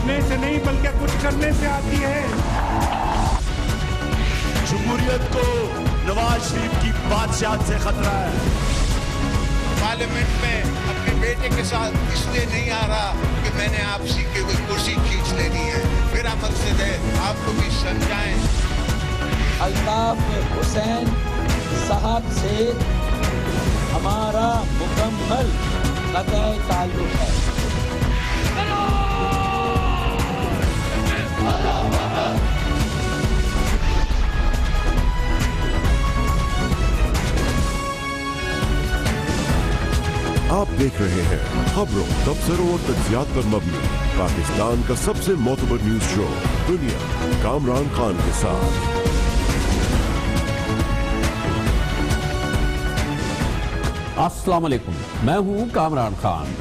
बोलने से नहीं बल्कि कुछ करने से आती है। जमहूरियत को नवाज शरीफ की बादशाहत से खतरा है। पार्लियामेंट में अपने बेटे के साथ इसलिए नहीं आ रहा कि मैंने आपसी की कोई कुर्सी खींच लेनी है। मेरा मकसद है आपको भी समझाएं। अल्ताफ हुसैन साहब से हमारा मुकम्मल कतई ताल्लुक है। आप देख रहे हैं खबरों, तबसरों और तज्जियात पर मबनी पाकिस्तान का सबसे मोतबर न्यूज शो दुनिया, कामरान खान के साथ। अस्सलाम वालेकुम, मैं हूं कामरान खान।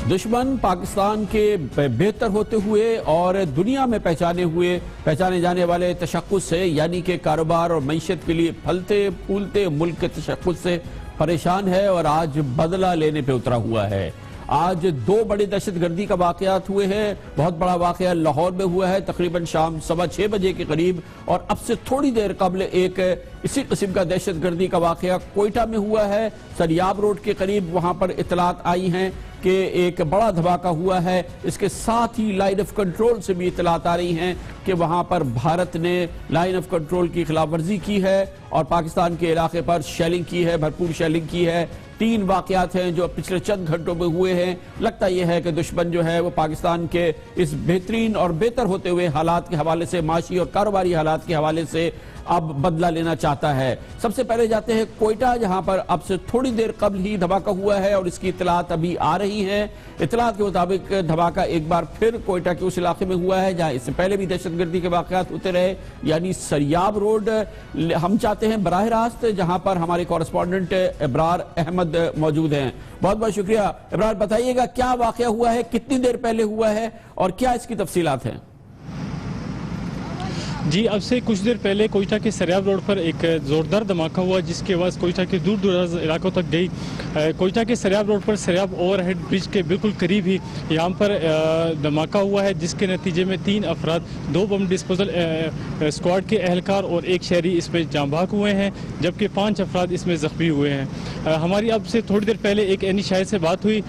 दुश्मन पाकिस्तान के बेहतर होते हुए और दुनिया में पहचाने जाने वाले तशक्कुस से, यानी कि कारोबार और मईशत के लिए फलते फूलते मुल्क के तशक्कुस से परेशान है और आज बदला लेने पे उतरा हुआ है। आज दो बड़े दहशतगर्दी का वाकयात हुए हैं। बहुत बड़ा वाकया लाहौर में हुआ है तकरीबन शाम 6:15 बजे के करीब, और अब से थोड़ी देर कबल एक इसी किस्म का दहशतगर्दी का वाकया कोयटा में हुआ है, सरियाब रोड के करीब। वहां पर इतलात आई हैं कि एक बड़ा धमाका हुआ है। इसके साथ ही लाइन ऑफ कंट्रोल से भी इतलात आ रही हैं कि वहां पर भारत ने लाइन ऑफ कंट्रोल की खिलाफ वर्जी की है और पाकिस्तान के इलाके पर शेलिंग की है, भरपूर शेलिंग की है। 3 वाकयात हैं जो पिछले चंद घंटों में हुए हैं। लगता यह है कि दुश्मन जो है वो पाकिस्तान के इस बेहतरीन और बेहतर होते हुए हालात के हवाले से, माशी और कारोबारी हालात के हवाले से अब बदला लेना चाहता है। सबसे पहले जाते हैं कोयटा, जहां पर अब से थोड़ी देर कबल ही धमाका हुआ है और इसकी इतलात अभी आ रही है। इतलात के मुताबिक धमाका एक बार फिर कोयटा के उस इलाके में हुआ है जहां इससे पहले भी दहशतगर्दी के वाकयात होते रहे, यानी सरियाब रोड। हम चाहते हैं बराह रास्त जहां पर हमारे कॉरेस्पॉन्डेंट इब्रार अहमद मौजूद हैं। बहुत बहुत शुक्रिया इब्रार। बताइएगा क्या वाकया हुआ है, कितनी देर पहले हुआ है और क्या इसकी तफसीलात हैं? जी, अब से कुछ देर पहले कोयटा के सरियाब रोड पर एक ज़ोरदार धमाका हुआ जिसकी आवाज़ कोयटा के दूर दराज इलाकों तक गई। कोयटा के सरियाब रोड पर सरियाब ओवरहेड ब्रिज के बिल्कुल करीब ही यहाँ पर धमाका हुआ है, जिसके नतीजे में 3 अफराद, 2 बम डिस्पोजल स्क्वाड के एहलकार और 1 शहरी इसमें जाँ भाग हुए हैं, जबकि 5 अफराद इसमें ज़ख्मी हुए हैं। हमारी अब से थोड़ी देर पहले एक एनी शाहिद से बात हुई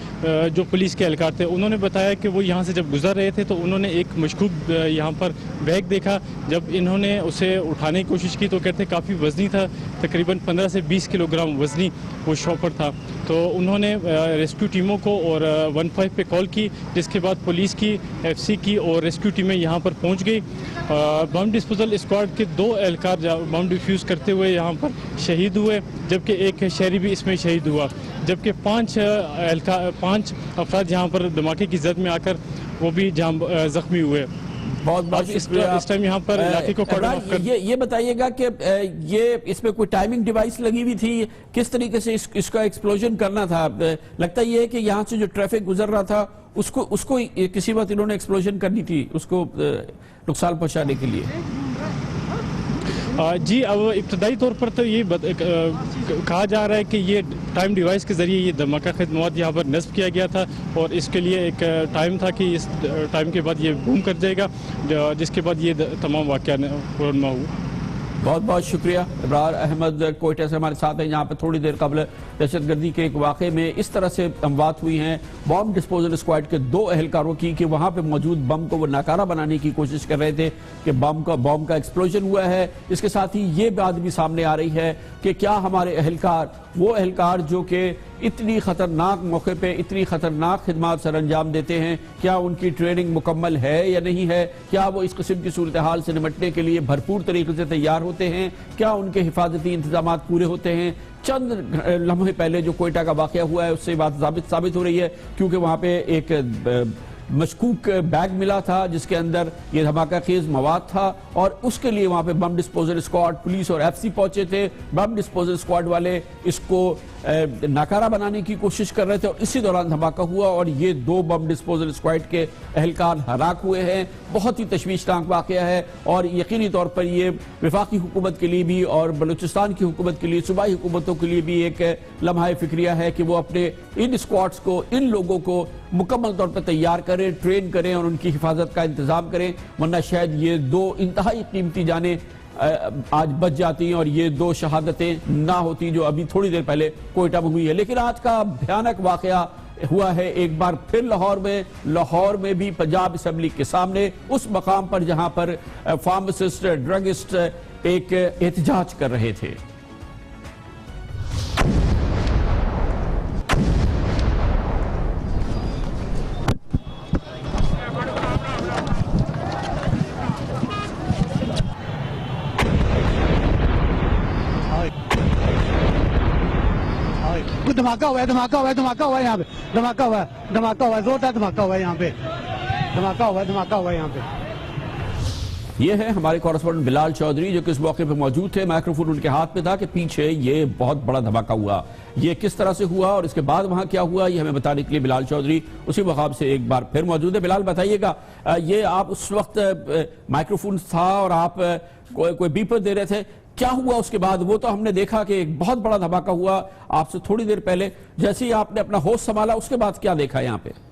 जो पुलिस के एहलकार थे। उन्होंने बताया कि वो यहाँ से जब गुजर रहे थे तो उन्होंने एक मशकूक यहाँ पर बैग देखा। जब इन्होंने उसे उठाने की कोशिश की तो कहते काफ़ी वज़नी था, तकरीबन 15 से 20 किलोग्राम वज़नी वो शॉपर था। तो उन्होंने रेस्क्यू टीमों को और 15 पे कॉल की, जिसके बाद पुलिस की, एफसी की और रेस्क्यू टीमें यहाँ पर पहुँच गई। बम डिस्पोजल स्क्वाड के 2 एहलकार बम डिफ्यूज़ करते हुए यहाँ पर शहीद हुए, जबकि 1 शहरी भी इसमें शहीद हुआ, जबकि 5 अफराद यहाँ पर धमाके की जद में आकर वो भी ज़ख्मी हुए। बहुत इस टाइम यहाँ पर इलाके को ये बताइएगा कि ये इसमें कोई टाइमिंग डिवाइस लगी हुई थी, किस तरीके से इसका एक्सप्लोजन करना था? लगता ये है कि यहाँ से जो ट्रैफिक गुजर रहा था उसको किसी वक्त इन्होंने एक्सप्लोजन करनी थी, उसको नुकसान पहुंचाने के लिए। जी, अब इब्तदाई तौर पर तो ये कहा जा रहा है कि ये टाइम डिवाइस के ज़रिए ये धमाका खेज़ मवाद यहाँ पर नस्ब किया गया था और इसके लिए एक टाइम था कि इस टाइम के बाद ये बूम कर जाएगा, जिसके बाद ये तमाम वाक़या हुआ। बहुत बहुत शुक्रिया। इब्रार अहमद कोयटा से हमारे साथ हैं, जहाँ पर थोड़ी देर कबल दहशतगर्दी के एक वाक़े में इस तरह से अमवात हुई हैं बम डिस्पोजल स्क्वाड के 2 एहलकारों की कि वहाँ पे मौजूद बम को वो नाकारा बनाने की कोशिश कर रहे थे कि बम का एक्सप्लोजन हुआ है। इसके साथ ही ये बात भी सामने आ रही है कि क्या हमारे एहलकार, वो एहलकार जो कि इतनी खतरनाक मौके पे इतनी खतरनाक खिदमात सर अंजाम देते हैं, क्या उनकी ट्रेनिंग मुकम्मल है या नहीं है? क्या वो इस किस्म की सूरत हाल से निपटने के लिए भरपूर तरीके से तैयार होते हैं? क्या उनके हिफाजती इंतजाम पूरे होते हैं? चंद लम्हे पहले जो कोयटा का वाकया हुआ है उससे बात साबित हो रही है, क्योंकि वहाँ पे एक मशकूक बैग मिला था जिसके अंदर ये धमाका खेज मवाद था और उसके लिए वहां पे बम डिस्पोजल स्क्वाड, पुलिस और एफसी पहुंचे थे। बम डिस्पोजल स्क्वाड वाले इसको नाकारा बनाने की कोशिश कर रहे थे और इसी दौरान धमाका हुआ और ये 2 बम डिस्पोजल स्क्वाड के अहलकार हलाक हुए हैं। बहुत ही तशवीशनाक वाकया है और यकीनी तौर पर ये वफाकी हुकूमत के लिए भी और बलूचिस्तान की हुकूमत के लिए, सूबाई हुकूमतों के लिए भी एक लम्हा फिक्रिया है कि वो अपने इन स्क्वाड्स को, इन लोगों को मुकम्मल तौर पर तैयार करें, ट्रेन करें और उनकी हिफाजत का इंतजाम करें, वरना शायद ये 2 इंतहाई कीमती जानें आज बच जाती हैं और ये 2 शहादतें ना होती जो अभी थोड़ी देर पहले कोयटा में हुई है। लेकिन आज का भयानक वाकया हुआ है एक बार फिर लाहौर में भी पंजाब असेंबली के सामने, उस मकाम पर जहां पर फार्मासिस्ट, ड्रगिस्ट एक एहतजाज कर रहे थे। धमाका हुआ है, धमाका हुआ है, धमाका हुआ है यहाँ पे, धमाका हुआ है, धमाका हुआ है, जोरदार धमाका हुआ है यहाँ पे, धमाका हुआ है, धमाका हुआ है यहाँ पे। ये है हमारे कॉरेस्पॉन्डेंट बिलाल चौधरी जो कि इस मौके पर मौजूद थे। माइक्रोफोन उनके हाथ में था कि पीछे ये बहुत बड़ा धमाका हुआ, ये किस तरह से हुआ और इसके बाद वहां क्या हुआ, ये हमें बताने के लिए बिलाल चौधरी उसी मकाम से एक बार फिर मौजूद है। बिलाल बताइएगा, ये आप उस वक्त माइक्रोफोन था और आप कोई बीपर दे रहे थे, क्या हुआ उसके बाद? वो तो हमने देखा कि एक बहुत बड़ा धमाका हुआ आपसे थोड़ी देर पहले, जैसे ही आपने अपना होश संभाला उसके बाद क्या देखा यहाँ पे?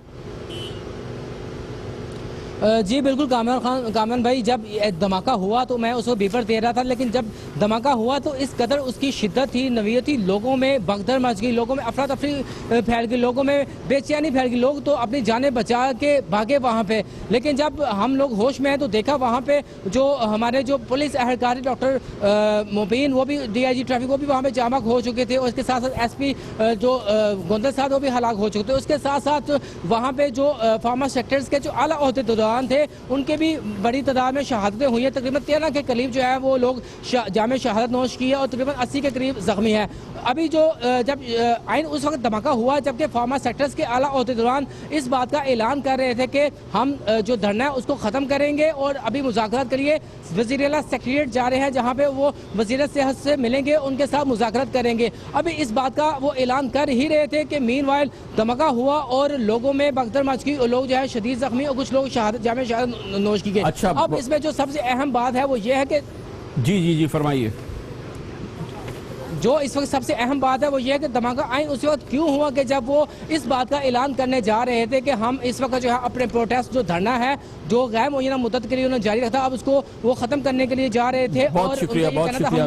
जी बिल्कुल कामरान भाई, जब धमाका हुआ तो मैं उसको बीपर दे रहा था, लेकिन जब धमाका हुआ तो इस कदर उसकी शिद्दत थी, नवीयत थी, लोगों में भगदड़ मच गई, लोगों में अफरा तफरी फैल गई, लोगों में बेचैनी फैल गई, लोग तो अपनी जानें बचा के भागे वहाँ पे। लेकिन जब हम लोग होश में हैं तो देखा वहाँ पे जो हमारे जो पुलिस अहलकार डॉक्टर मुबीन, वो भी DIG ट्रैफिक, वो भी वहाँ पे जामक हो चुके थे और उसके साथ साथ SP जो गोंदल साहब वो भी हलाक हो चुके थे। उसके साथ साथ वहाँ पे जो फार्मा सेक्टर्स के जो आला ओहदेदार थे उनके भी बड़ी तादाद में शहादतें हुई हैं। तकरीबन 13 के करीब जो है वो लोग जामे शहादत नोश की है और तकरीबन 80 के करीब जख्मी है। अभी जो जब आइन उस वक्त धमाका हुआ जबकि फार्मा सेक्टर्स के आला ओहदेदार इस बात का ऐलान कर रहे थे कि हम जो धरना है उसको ख़त्म करेंगे और अभी मुज़ाकरात के लिए वज़ीर-ए-आला सेक्रेटेरिएट जा रहे हैं जहाँ पे वो वज़ीर सेहत से मिलेंगे, उनके साथ मुज़ाकरात करेंगे। अभी इस बात का वो ऐलान कर ही रहे थे कि मीनवाइल धमाका हुआ और लोगों में भगदड़ मच गई और लोग जो है शदीद जख्मी और कुछ लोग जामे शहादत नोश की गई। अच्छा, अब इसमें जो सबसे अहम बात है वो ये है कि जी फरमाइए। जो इस वक्त सबसे अहम बात है वो ये है कि धमाका आइन उसी वक्त क्यों हुआ कि जब वो इस बात का ऐलान करने जा रहे थे कि हम इस वक्त जो है अपने प्रोटेस्ट जो धरना है जो गैर मुअय्यना मुद्दत के लिए उन्होंने जारी रखा, अब उसको वो खत्म करने के लिए जा रहे थे। बहुत शुक्रिया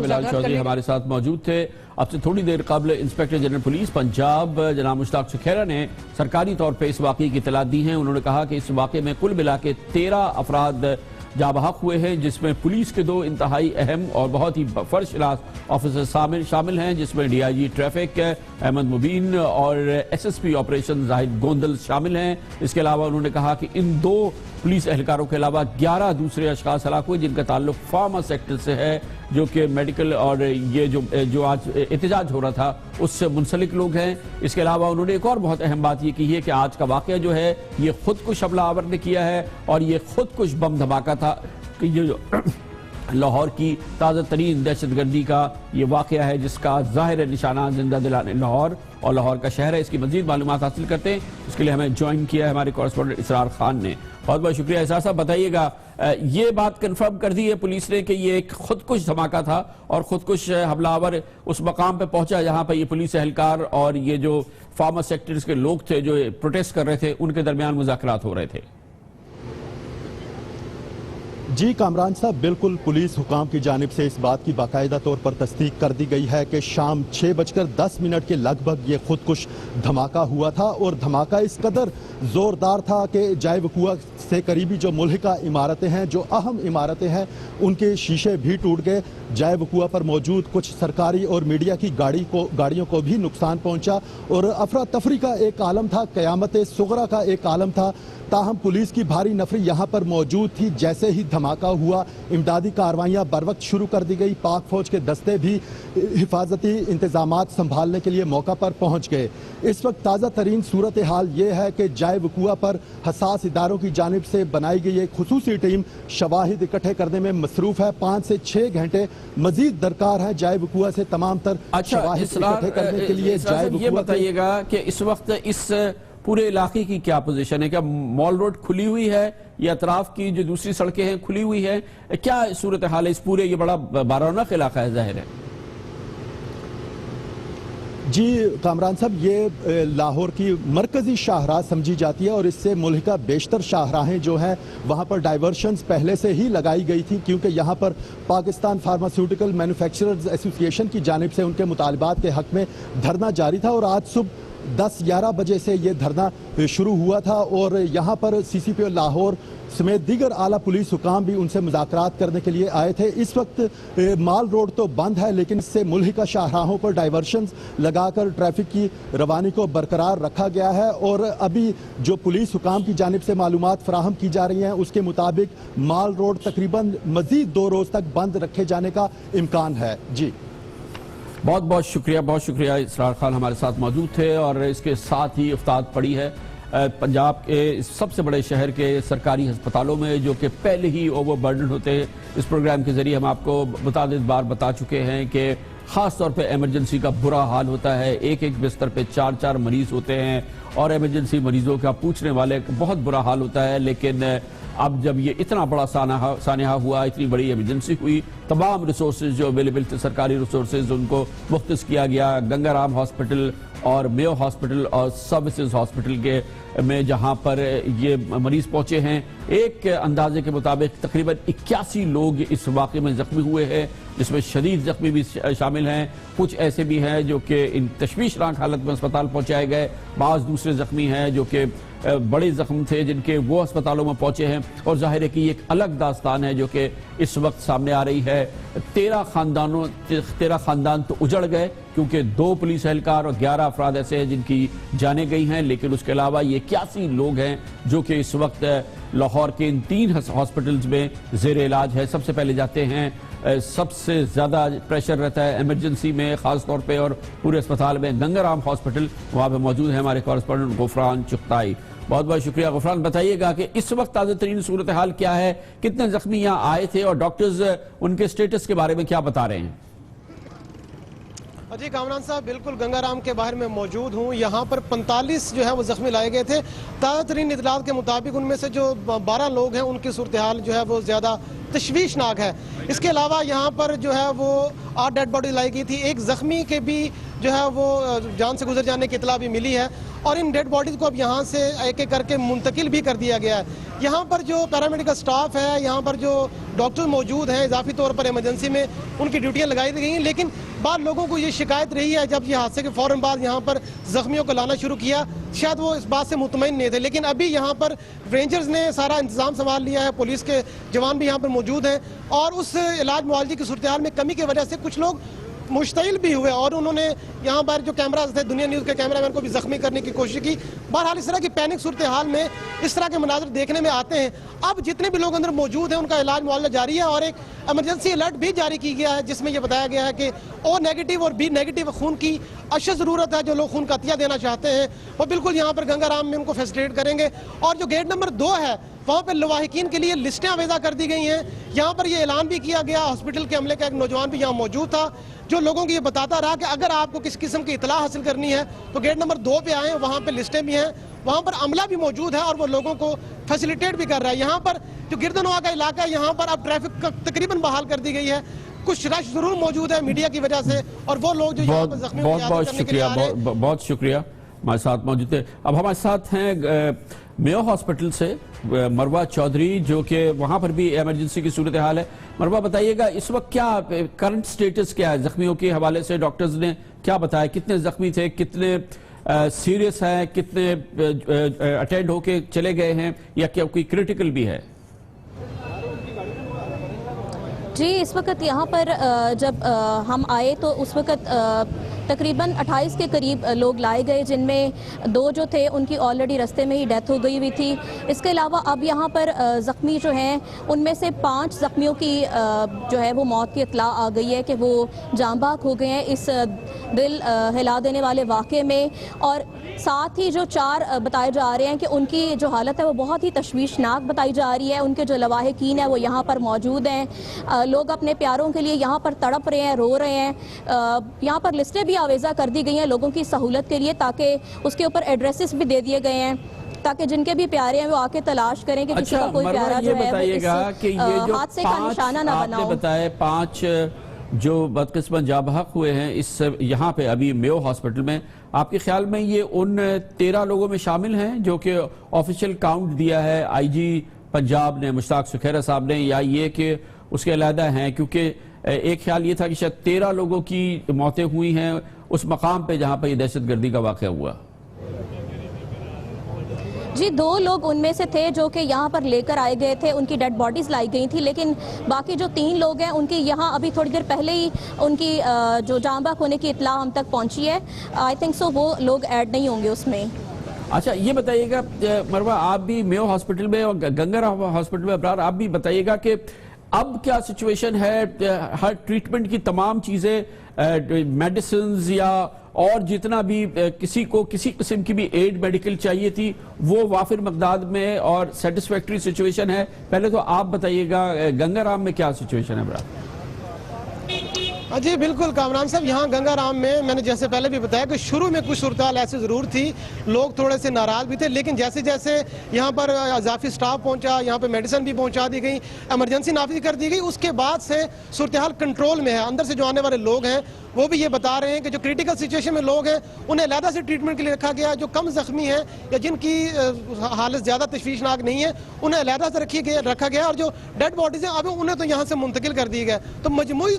बिलाल चौधरी हमारे साथ मौजूद थे। अब से थोड़ी देर कबल इंस्पेक्टर जनरल पुलिस पंजाब जनाब मुश्ताक सुखैरा ने सरकारी तौर पर इस वाक़े की इत्तला दी है। उन्होंने कहा कि इस वाक़े में कुल मिला के 13 अफराद जाबहक हुए हैं, जिसमें पुलिस के 2 इंतहाई अहम और बहुत ही फर्शनास ऑफिसर शामिल हैं, जिसमें DIG ट्रैफिक अहमद मुबीन और SSP ऑपरेशन जाहिद गोंदल शामिल हैं। इसके अलावा उन्होंने कहा कि इन 2 पुलिस एहलकारों के अलावा 11 दूसरे अशखास हलाक हुए जिनका ताल्लुक फार्मा सेक्टर से है, जो कि मेडिकल और ये जो आज एहतजाज हो रहा था उससे मुंसलिक लोग हैं। इसके अलावा उन्होंने एक और बहुत अहम बात ये की है कि आज का वाक़या जो है ये खुदकुश हमला आवर ने किया है और ये खुदकुश बम धमाका था कि ये जो लाहौर की ताज़ा तरीन दहशतगर्दी का ये वाक़या है जिसका ज़ाहिर निशाना जिंदा दिलाने लाहौर और लाहौर का शहर है। इसकी मज़ीद मालूमात हासिल करते हैं, इसके लिए हमें ज्वाइन किया है हमारे कॉरेस्पॉन्डेंट इसरार खान ने। बहुत बहुत शुक्रिया इसरार साहब। बताइएगा, ये बात कंफर्म कर दी है पुलिस ने कि ये एक खुदकुश धमाका था और खुदकुश हमलावर उस मकाम पे पहुंचा जहां पर ये पुलिस एहलकार और ये जो फार्मा सेक्टर्स के लोग थे जो प्रोटेस्ट कर रहे थे उनके दरमियान मुज़ाकरात हो रहे थे? जी कामरान साहब, बिल्कुल पुलिस हुकाम की जानिब से इस बात की बाकायदा तौर पर तस्दीक कर दी गई है कि शाम 6:10 के लगभग ये खुदकुश धमाका हुआ था और धमाका इस कदर ज़ोरदार था कि जाए वकुआ से करीबी जो मुल्हिका इमारतें हैं, जो अहम इमारतें हैं, उनके शीशे भी टूट गए। जाए वकुआ पर मौजूद कुछ सरकारी और मीडिया की गाड़ियों को भी नुकसान पहुंचा और अफरा तफरी का एक आलम था, क़यामत सुगरा का एक आलम था। ताहम पुलिस की भारी नफरी यहाँ पर मौजूद थी। जैसे ही धमाका हुआ इमदादी कार्रवाइयाँ बर वक्त शुरू कर दी गई। पाक फौज के दस्ते भी हिफाजती इंतजामात संभालने के लिए मौका पर पहुँच गए। इस वक्त ताज़ा तरीन सूरत हाल ये है कि जाए वकुआ पर हसास इदारों की जानिब जानिब से बनाई गई एक खुसूसी टीम शवाहिद इकट्ठे करने में मसरूफ है। 5 से 6 घंटे मजीद दरकार है जाए वकुआ से तमाम तर शवाहिद इकट्ठे करने के लिए। ये बताइएगा कि इस वक्त इस पूरे इलाके की क्या पोजीशन है? क्या मॉल रोड खुली हुई है या अतराफ की जो दूसरी सड़कें हैं खुली हुई है? क्या सूरत हाल है इस पूरे, ये बड़ा बारौनक इलाका है जाहिर है। जी कामरान साहब, ये लाहौर की मरकजी शाहराह समझी जाती है और इससे मुल्क का बेशतर शाहराहें जो हैं वहाँ पर डाइवर्शंस पहले से ही लगाई गई थी, क्योंकि यहाँ पर पाकिस्तान फार्मास्यूटिकल मैन्युफैक्चरर्स एसोसिएशन की जानिब से उनके मुतालबात के हक में धरना जारी था और आज सुबह 10-11 बजे से ये धरना शुरू हुआ था और यहाँ पर CCPO लाहौर समेत दीगर आला पुलिस हुकाम भी उनसे मुज़ाकरात करने के लिए आए थे। इस वक्त माल रोड तो बंद है, लेकिन इससे मुल्क का शाहराहों पर डाइवर्शंस लगाकर ट्रैफिक की रवानी को बरकरार रखा गया है और अभी जो पुलिस हुकाम की जानिब से मालूमात फराहम की जा रही हैं उसके मुताबिक माल रोड तकरीबन मजीद 2 रोज़ तक बंद रखे जाने का इम्कान है। जी बहुत बहुत शुक्रिया इसरार खान हमारे साथ मौजूद थे। और इसके साथ ही इफ्ताद पड़ी है पंजाब के सबसे बड़े शहर के सरकारी अस्पतालों में, जो कि पहले ही ओवरबर्डन होते हैं। इस प्रोग्राम के जरिए हम आपको मुतादिद बार बता चुके हैं कि ख़ास तौर पे इमरजेंसी का बुरा हाल होता है। एक बिस्तर पे 4-4 मरीज होते हैं और इमरजेंसी मरीजों का पूछने वाले बहुत बुरा हाल होता है। लेकिन अब जब ये इतना बड़ा सानहा हुआ, इतनी बड़ी इमरजेंसी हुई, तमाम रिसोर्सेज जो अवेलेबल थे, सरकारी रिसोर्सेज, उनको मुख्तस किया गया। गंगाराम हॉस्पिटल और मेयो हॉस्पिटल और सर्विसेज हॉस्पिटल के में जहां पर ये मरीज पहुंचे हैं, एक अंदाजे के मुताबिक तकरीबन 81 लोग इस वाक़े में जख्मी हुए हैं, जिसमें शदीद जख्मी भी शामिल हैं। कुछ ऐसे भी हैं जो कि इन तशवीशनाक हालत में अस्पताल पहुंचाए गए, बाज़ दूसरे जख्मी हैं जो कि बड़े जख्म थे जिनके वो अस्पतालों में पहुंचे हैं। और जाहिर है कि एक अलग दास्तान है जो कि इस वक्त सामने आ रही है। 13 खानदान तो उजड़ गए, क्योंकि 2 पुलिस एहलकार और 11 अफराद ऐसे हैं जिनकी जाने गई हैं। लेकिन उसके अलावा ये 81 लोग हैं जो कि इस वक्त लाहौर के इन 3 हॉस्पिटल्स में जेर इलाज है। सबसे पहले जाते हैं, सबसे ज़्यादा प्रेशर रहता है इमरजेंसी में ख़ास तौर पे, और पूरे अस्पताल में गंगाराम हॉस्पिटल, वहाँ पे मौजूद है हमारे कॉरेस्पॉन्डेंट गुफरान चुगताई। बहुत बहुत शुक्रिया गुफरान। बताइएगा कि इस वक्त ताज़ा तरीन सूरत हाल क्या है, कितने जख्मी यहाँ आए थे और डॉक्टर्स उनके स्टेटस के बारे में क्या बता रहे हैं? जी कामरान साहब, बिल्कुल गंगाराम के बाहर में मौजूद हूँ। यहाँ पर 45 जो है वो जख्मी लाए गए थे। ताज़ा तरीन इतलात के मुताबिक उनमें से जो 12 लोग हैं उनकी सूरत हाल जो है वो ज़्यादा तशवीशनाक है। इसके अलावा यहाँ पर जो है वो 8 डेड बॉडी लाई गई थी। एक जख्मी के भी जो है वो जान से गुजर जाने की इतला भी मिली है और इन डेड बॉडीज को अब यहाँ से एक एक करके मुंतकिल भी कर दिया गया है। यहाँ पर जो पैरामेडिकल स्टाफ है, यहाँ पर जो डॉक्टर मौजूद हैं, इजाफी तौर पर इमरजेंसी में उनकी ड्यूटियाँ लगाई गई हैं। लेकिन बाद लोगों को ये शिकायत रही है, जब ये हादसे के फ़ौरन बाद यहाँ पर जख्मियों को लाना शुरू किया, शायद वो इस बात से मुतमईन नहीं थे। लेकिन अभी यहाँ पर रेंजर्स ने सारा इंतजाम संभाल लिया है, पुलिस के जवान भी यहाँ पर मौजूद हैं और उस इलाज मुआवजे की सूरत हाल में कमी की वजह से कुछ लोग मुश्तिल भी हुए और उन्होंने यहाँ पर जो कैमराज थे, दुनिया न्यूज़ के कैमरामैन को भी जख्मी करने की कोशिश की। बहरहाल इस तरह की पैनिक सूरत हाल में इस तरह के मनाजर देखने में आते हैं। अब जितने भी लोग अंदर मौजूद हैं उनका इलाज मुआवजा जारी है और एक इमरजेंसी अलर्ट भी जारी की गया है, जिसमें यह बताया गया है कि O नेगेटिव और B नेगेटिव खून की अशद ज़रूरत है। जो लोग खून का अतिया देना चाहते हैं वो बिल्कुल यहाँ पर गंगाराम में उनको फैसिलिटेट करेंगे। और जो गेट नंबर 2 है वहाँ पर लवाहिकीन के लिए लिस्टें आवेदा कर दी गई हैं। यहाँ पर यह ऐलान भी किया गया, हॉस्पिटल के अमले का एक नौजवान भी यहाँ मौजूद था जो लोगों को ये बताता रहा कि अगर आपको किस किस्म की इतला हासिल करनी है तो गेट नंबर 2 पे आएँ, वहाँ पे लिस्टें भी हैं, वहाँ पर अमला भी मौजूद है और वो लोगों को फैसिलिटेट भी कर रहा है। यहाँ पर जो गिरदनवा का इलाका है, यहाँ पर अब ट्रैफिक तकरीबन बहाल कर दी गई है। कुछ रश जरूर मौजूद है मीडिया की वजह से और वो लोग जो यहाँ पर जख्मी बहुत शुक्रिया हमारे साथ मौजूद थे। अब हमारे साथ हैं मेयो हॉस्पिटल से मरवा चौधरी, जो कि वहाँ पर भी इमरजेंसी की सूरत हाल है। मरवा, बताइएगा इस वक्त क्या करंट स्टेटस क्या है जख्मियों के हवाले से? डॉक्टर्स ने क्या बताया, कितने जख्मी थे, कितने सीरियस हैं, कितने अटेंड होके चले गए हैं या क्या कोई क्रिटिकल भी है? जी, इस वक्त यहाँ पर जब हम आए तो उस वक्त तकरीबन 28 के करीब लोग लाए गए, जिनमें 2 जो थे उनकी ऑलरेडी रास्ते में ही डेथ हो गई हुई थी। इसके अलावा अब यहाँ पर ज़ख्मी जो हैं उनमें से 5 ज़ख्मियों की जो है वो मौत की इत्तला आ गई है कि वो जाँ बाक हो गए हैं इस दिल हिला देने वाले वाक़े में। और साथ ही जो 4 बताए जा रहे हैं कि उनकी जो हालत है वो बहुत ही तशवीशनाक बताई जा रही है। उनके जो लवाहिकीन है वो यहाँ पर मौजूद हैं। लोग अपने प्यारों के लिए यहाँ पर तड़प रहे हैं, रो रहे हैं। यहाँ पर लिस्टें भी आवेज़ा कर दी गई हैं लोगों की सहूलत के लिए, ताकि उसके ऊपर एड्रेसेस भी दे दिए गए हैं ताकि जिनके भी प्यारे हैं वो आके तलाश करें कि किसी का कोई प्यारा जो है वो हादसे का निशाना ना बना हो। बताए 5 जो बदकिस्मत जाबहक हुए हैं इस यहाँ पे अभी मेयो हॉस्पिटल में, आपके ख्याल में ये उन 13 लोगों में शामिल हैं जो कि ऑफिशियल काउंट दिया है आईजी पंजाब ने, मुश्ताक सुखेरा साहब ने, या ये कि उसके अलहदा हैं? क्योंकि एक ख्याल ये था कि शायद 13 लोगों की मौतें हुई हैं उस मकाम पे जहाँ पर ये दहशतगर्दी का वाक़या हुआ। जी 2 लोग उनमें से थे जो कि यहाँ पर लेकर आए गए थे, उनकी डेड बॉडीज़ लाई गई थी, लेकिन बाकी जो 3 लोग हैं उनकी यहाँ अभी थोड़ी देर पहले ही उनकी जो जाँ बाक होने की इत्तला हम तक पहुँची है। आई थिंक सो वो लोग ऐड नहीं होंगे उसमें। अच्छा ये बताइएगा मरवा, आप भी मेयो हॉस्पिटल में और गंगाराम हॉस्पिटल में अबरार, आप भी बताइएगा कि अब क्या सिचुएशन है? हर ट्रीटमेंट की तमाम चीज़ें, मेडिसिन या और जितना भी किसी को किसी किस्म की भी एड मेडिकल चाहिए थी वो वाफिर मकदार में और सेटिस्फैक्ट्री सिचुएशन है? पहले तो आप बताइएगा गंगाराम में क्या सिचुएशन है बरा? जी बिल्कुल कामरान साहब, यहाँ गंगाराम में मैंने जैसे पहले भी बताया कि शुरू में कुछ सूरत ऐसी ज़रूर थी, लोग थोड़े से नाराज़ भी थे, लेकिन जैसे जैसे यहाँ पर इजाफी स्टाफ पहुँचा, यहाँ पर मेडिसिन भी पहुँचा दी गई, एमरजेंसी नाफिज कर दी गई, उसके बाद से सूरत हाल कंट्रोल में है। अंदर से जो आने वाले लोग हैं वो भी ये बता रहे हैं कि जो क्रिटिकल सिचुएशन में लोग हैं उन्हें अलहदा से ट्रीटमेंट के लिए रखा गया, जो कम जख्मी हैं या जिनकी हालत ज़्यादा तशवीशनाक नहीं है उन्हें अलहदा से रखा गया, और जो डेड बॉडीज़ हैं अब उन्हें तो यहाँ से मुंतकिल कर दी गए। तो मजमूई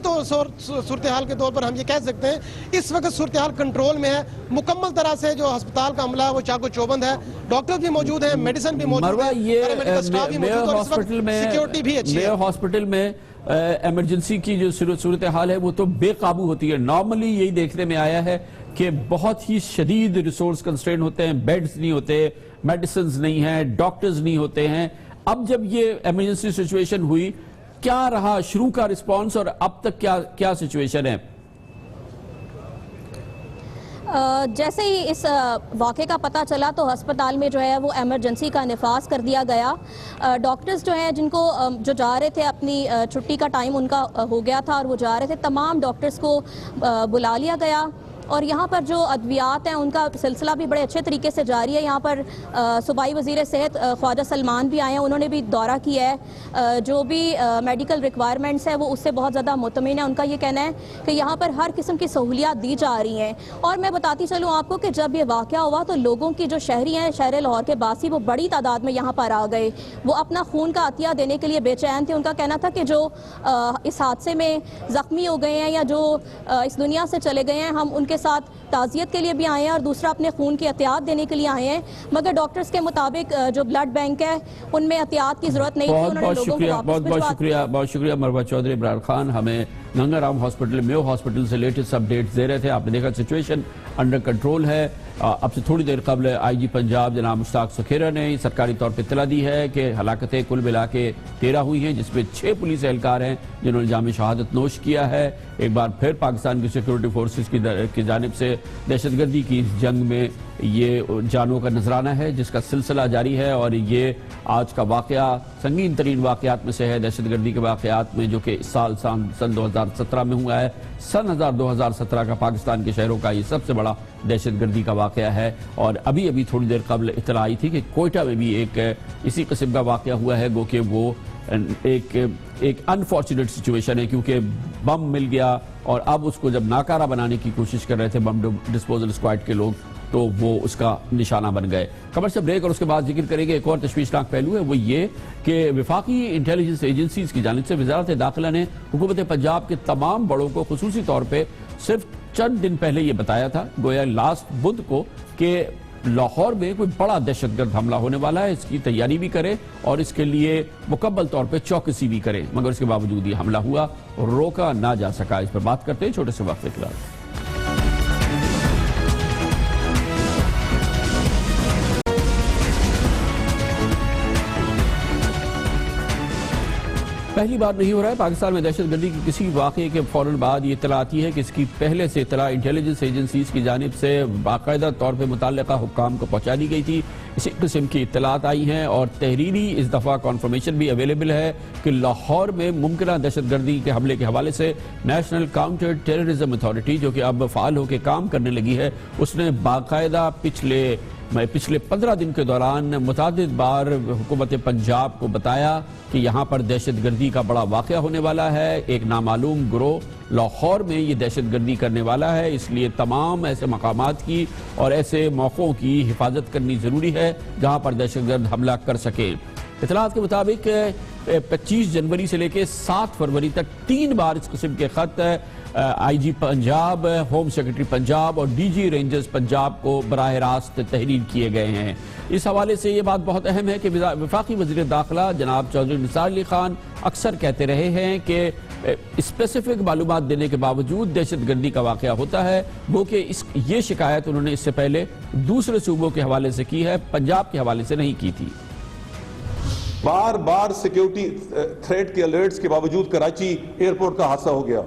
सूरत हाल के तौर पर हम ये कह सकते हैं इस वक्त सूरत हाल कंट्रोल में है। मुकम्मल तरह से जो अस्पताल का अमला है वो चाको चौबंद है, डॉक्टर भी मौजूद है, मेडिसिन भी मौजूद है, पैरामेडिकल स्टाफ भी मौजूद है, और इस वक्त सिक्योरिटी भी अच्छी है। हॉस्पिटल में इमरजेंसी की जो सूरत हाल है वो तो बेकाबू होती है। नॉर्मली यही देखने में आया है कि बहुत ही शदीद रिसोर्स कंस्ट्रेन होते हैं, बेड्स नहीं होते, मेडिसिन नहीं है, डॉक्टर्स नहीं होते हैं। अब जब ये इमरजेंसी सिचुएशन हुई, क्या रहा शुरू का रिस्पांस और अब तक क्या सिचुएशन है? जैसे ही इस वाक़े का पता चला तो अस्पताल में जो है वो इमरजेंसी का निफाज कर दिया गया। डॉक्टर्स जो हैं जिनको जो जा रहे थे अपनी छुट्टी का टाइम उनका हो गया था और वो जा रहे थे, तमाम डॉक्टर्स को बुला लिया गया। और यहाँ पर जो अद्वियात हैं उनका सिलसिला भी बड़े अच्छे तरीके से जारी है। यहाँ पर सूबाई वज़ीर सेहत ख्वाजा सलमान भी आए हैं, उन्होंने भी दौरा किया है। जो भी मेडिकल रिक्वायरमेंट्स है वो उससे बहुत ज़्यादा मुतमिन है। उनका ये कहना है कि यहाँ पर हर किस्म की सहूलियात दी जा रही हैं। और मैं बताती चलूँ आपको कि जब ये वाक़या हुआ तो लोगों की जो शहरी हैं, शहर लाहौर के बासी, वो बड़ी तादाद में यहाँ पर आ गए। वो अपना खून का अतिया देने के लिए बेचैन थे। उनका कहना था कि जो इस हादसे में ज़ख्मी हो गए हैं या जो इस दुनिया से चले गए हैं, हम उनके साथ ताज़ियत के लिए भी आए हैं और दूसरा अपने खून की एहतियात देने के लिए आए हैं। मगर डॉक्टर्स के मुताबिक जो ब्लड बैंक है उनमें एहतियात की जरूरत नहीं थी। बहुत शुक्रिया मरवा चौधरी। इमरान खान हमें गंगाराम हॉस्पिटल, मेयो हॉस्पिटल से लेटेस्ट अपडेट्स दे रहे थे। आपने देखा सिचुएशन अंडर कंट्रोल है। अब से थोड़ी देर कबल आईजी पंजाब जनाब मुश्ताक सुखेरा ने सरकारी तौर पर इत्तला दी है कि हलाकतें कुल मिला के 13 हुई हैं, जिसमें 6 पुलिस एहलकार हैं जिन्होंने जाम शहादत नोश किया है। एक बार फिर पाकिस्तान की सिक्योरिटी फोर्सेस की जानिब से दहशतगर्दी की इस जंग में ये जानों का नजराना है जिसका सिलसिला जारी है। और ये आज का वाकया संगीन तरीन वाकयात में से है दहशतगर्दी के वाकयात में, जो कि इस साल सन 2017 में हुआ है। सन 2017 का पाकिस्तान के शहरों का ये सबसे बड़ा दहशतगर्दी का वाकया है। और अभी थोड़ी देर कबल इत्तला आई थी कि कोयटा में भी एक इसी किस्म का वाकया हुआ है, गो कि वो एक अनफॉर्चुनेट सिचुएशन है क्योंकि बम मिल गया और अब उसको जब नाकारा बनाने की कोशिश कर रहे थे बम डिस्पोजल स्क्वाड के लोग, तो वो उसका निशाना बन गए। खबर से ब्रेक और उसके बाद जिक्र करेंगे एक और तशवीशनाक पहलू है, वो ये कि विफाकी इंटेलिजेंस एजेंसीज की जानिब से वजारत दाखिला ने हुकूमत पंजाब के तमाम बड़ों को खुसूसी तौर पर सिर्फ चंद दिन पहले ये बताया था, गोया लास्ट बुध को, कि लाहौर में कोई बड़ा दहशतगर्द हमला होने वाला है, इसकी तैयारी भी करें और इसके लिए मुकम्मल तौर पे चौकसी भी करें। मगर इसके बावजूद ये हमला हुआ और रोका ना जा सका। इस पर बात करते हैं छोटे से वक्फे के बाद। पहली बार नहीं हो रहा है। पाकिस्तान में दहशतगर्दी की किसी वाक़े के फौरन बाद ये इतला आती है कि इसकी पहले से इतला इंटेलिजेंस एजेंसीज की जानिब से बाकायदा तौर पर मुतल्लिका हुक्काम को पहुँचा दी गई थी। इसी किस्म की इतलात आई हैं और तहरीरी इस दफ़ा कॉन्फर्मेशन भी अवेलेबल है कि लाहौर में मुमकिन दहशतगर्दी के हमले के हवाले से नेशनल काउंटर टेररिज्म अथॉरिटी, जो कि अब फ़ाल होकर काम करने लगी है, उसने बाकायदा पिछले 15 दिन के दौरान मुतादिद बार हुकूमत पंजाब को बताया कि यहाँ पर दहशतगर्दी का बड़ा वाक़या होने वाला है। एक नामालूम गिरोह लाहौर में ये दहशतगर्दी करने वाला है, इसलिए तमाम ऐसे मकामात की और ऐसे मौक़ों की हिफाजत करनी ज़रूरी है जहाँ पर दहशतगर्द हमला कर सके। इतलात के मुताबिक 25 जनवरी से लेकर 7 फरवरी तक 3 बार इस किस्म के ख़त IG Punjab, home secretary Punjab और DG रेंजर्स पंजाब को बराह रास्त तहरीर किए गए हैं। इस हवाले से ये बात बहुत अहम है कि वफाकी वज़ीर दाखिला जनाब चौधरी निसार अली खान अक्सर कहते रहे हैं कि स्पेसिफिक मालूमात देने के बावजूद दहशतगर्दी का वाक़या होता है। वो कि ये शिकायत उन्होंने इससे पहले दूसरे सूबों के हवाले से की है, पंजाब के हवाले से नहीं की थी। बार बार सिक्योरिटी थ्रेट के अलर्ट्स के बावजूद कराची एयरपोर्ट का हादसा हो गया।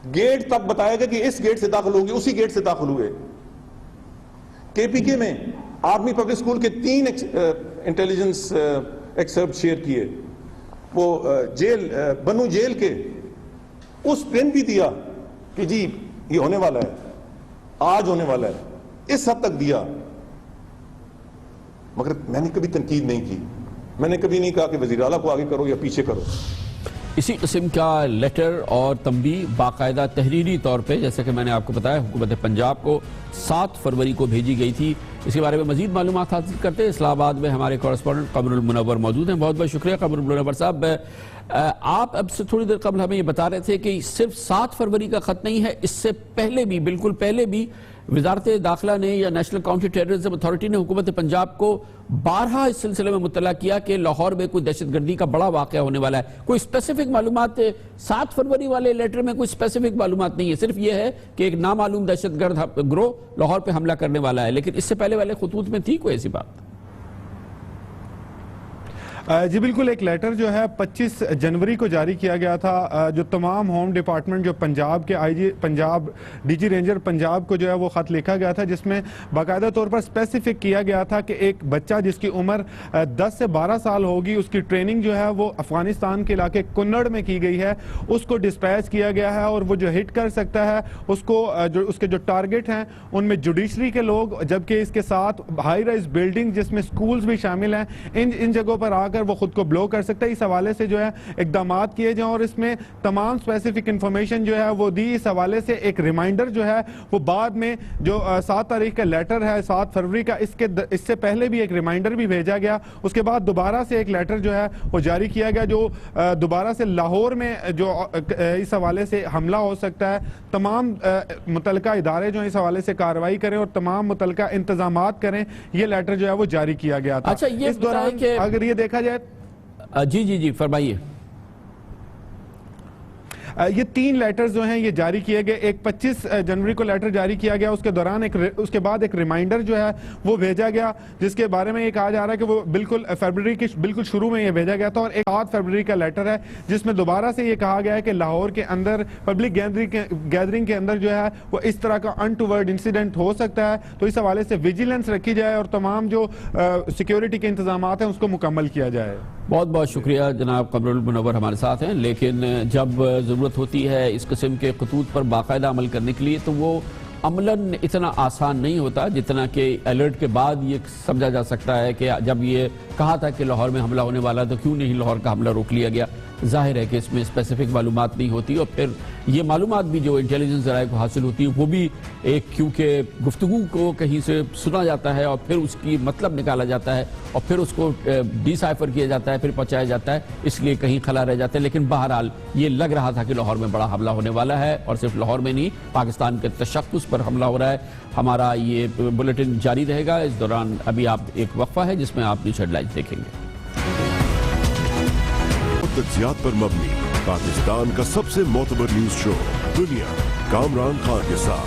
गेट तक बताया गया कि इस गेट से दाखिल होंगे, उसी गेट से दाखिल हुए। KPK में आर्मी पब्लिक स्कूल के 3 इंटेलिजेंस एक्सर्प्ट शेयर किए। वो जेल बनू जेल के उस पिन भी दिया कि जी ये होने वाला है, आज होने वाला है, इस हद तक दिया। मगर मैंने कभी तनकीद नहीं की, मैंने कभी नहीं कहा कि वज़ीर आला को आगे करो या पीछे करो। इसी किस्म का लेटर और तंबी बाकायदा तहरीरी तौर पे, जैसे कि मैंने आपको बताया, हुकूमत पंजाब को 7 फरवरी को भेजी गई थी। इसके बारे में मजीद मालूमात हासिल करते हैं इस्लामाबाद में हमारे कॉरेस्पॉन्डेंट कमरुल मुनव्वर मौजूद हैं। बहुत बहुत शुक्रिया कमरुल मुनव्वर साहब। आप अब से थोड़ी देर कबल हमें ये बता रहे थे कि सिर्फ 7 फरवरी का खत नहीं है, इससे पहले भी, बिल्कुल पहले भी वजारत दाखिला ने या नेशनल काउंटर टेररिज्म अथॉरिटी ने हुकूमत पंजाब को 12 इस सिलसिले में मुत्तला किया कि लाहौर में कोई दहशतगर्दी का बड़ा वाक़या होने वाला है। कोई स्पेसिफिक मालूमात 7 फरवरी वाले लेटर में कोई स्पेसिफिक मालूमात नहीं है, सिर्फ ये है कि एक नामालूम दहशतगर्द गिरोह लाहौर पे हमला करने वाला है। लेकिन इससे पहले वाले खुतूत में थी कोई ऐसी बात? जी बिल्कुल, एक लेटर जो है 25 जनवरी को जारी किया गया था, जो तमाम होम डिपार्टमेंट जो पंजाब के IG Punjab DG ranger Punjab को जो है वो ख़त लिखा गया था, जिसमें बाकायदा तौर पर स्पेसिफिक किया गया था कि एक बच्चा जिसकी उम्र 10 से 12 साल होगी, उसकी ट्रेनिंग जो है वो अफगानिस्तान के इलाके कुन्नड़ में की गई है, उसको डिस्पैच किया गया है और वो जो हिट कर सकता है उसको जो उसके जो टारगेट हैं उनमें जुडिशरी के लोग, जबकि इसके साथ हाई राइज बिल्डिंग जिसमें स्कूल्स भी शामिल हैं, इन जगहों पर आकर वो खुद को ब्लो कर सकता है। इस हवाले से जो है इकदाम किए जाएं और इसमें तमाम स्पेसिफिक इंफॉर्मेशन जो है वो दी। इस हवाले से एक रिमाइंडर जो है वो बाद में जो 7 तारीख का लेटर है 7 फरवरी का, इससे पहले भी एक रिमाइंडर भी भेजा गया। उसके बाद दोबारा से एक लेटर जो है वो जारी किया गया, जो दोबारा से लाहौर में जो इस हवाले से हमला हो सकता है, तमाम मुतलका इदारे जो इस हवाले से कार्रवाई करें और तमाम मुतलका इंतजामात करें, ये लेटर जो है वो जारी किया गया था। अच्छा, ये इस दौरान अगर ये देखा जाए, जी फरमाइए। ये 3 लेटर्स जो हैं ये जारी किए गए। एक 25 जनवरी को लेटर जारी किया गया, उसके दौरान उसके बाद एक रिमाइंडर जो है वो भेजा गया, जिसके बारे में ये कहा जा रहा है कि वो बिल्कुल फरवरी के बिल्कुल शुरू में ये भेजा गया था। और एक 8 फरवरी का लेटर है जिसमें दोबारा से ये कहा गया है कि लाहौर के अंदर पब्लिक गैदरिंग के अंदर जो है वो इस तरह का अनटूवर्ड इंसिडेंट हो सकता है, तो इस हवाले से विजिलेंस रखी जाए और तमाम जो सिक्योरिटी के इंतजाम हैं उसको मुकम्मल किया जाए। बहुत बहुत शुक्रिया जनाब कमरुल मुनव्वर हमारे साथ हैं। लेकिन जब ज़रूरत होती है इस किस्म के खतूत पर बाकायदा अमल करने के लिए, तो वो अमलन इतना आसान नहीं होता जितना कि अलर्ट के बाद ये समझा जा सकता है कि जब ये कहा था कि लाहौर में हमला होने वाला तो क्यों नहीं लाहौर का हमला रोक लिया गया। जाहिर है कि इसमें स्पेसिफिक मालूमात नहीं होती और फिर ये मालूमात भी जो इंटेलिजेंस ज़राए को हासिल होती है वो भी एक, क्योंकि गुफ्तगू को कहीं से सुना जाता है और फिर उसकी मतलब निकाला जाता है और फिर उसको डिसाइफर किया जाता है, फिर पहुँचाया जाता है, इसलिए कहीं खला रह जाता है। लेकिन बहरहाल ये लग रहा था कि लाहौर में बड़ा हमला होने वाला है और सिर्फ लाहौर में नहीं, पाकिस्तान के तशक्कुस पर हमला हो रहा है। हमारा ये बुलेटिन जारी रहेगा। इस दौरान अभी आप एक वक्फा है जिसमें आप न्यूज़ हेडलाइंस देखेंगे। तज्जियात पर मबनी पाकिस्तान का सबसे मोतबर न्यूज शो दुनिया, कामरान खान के साथ।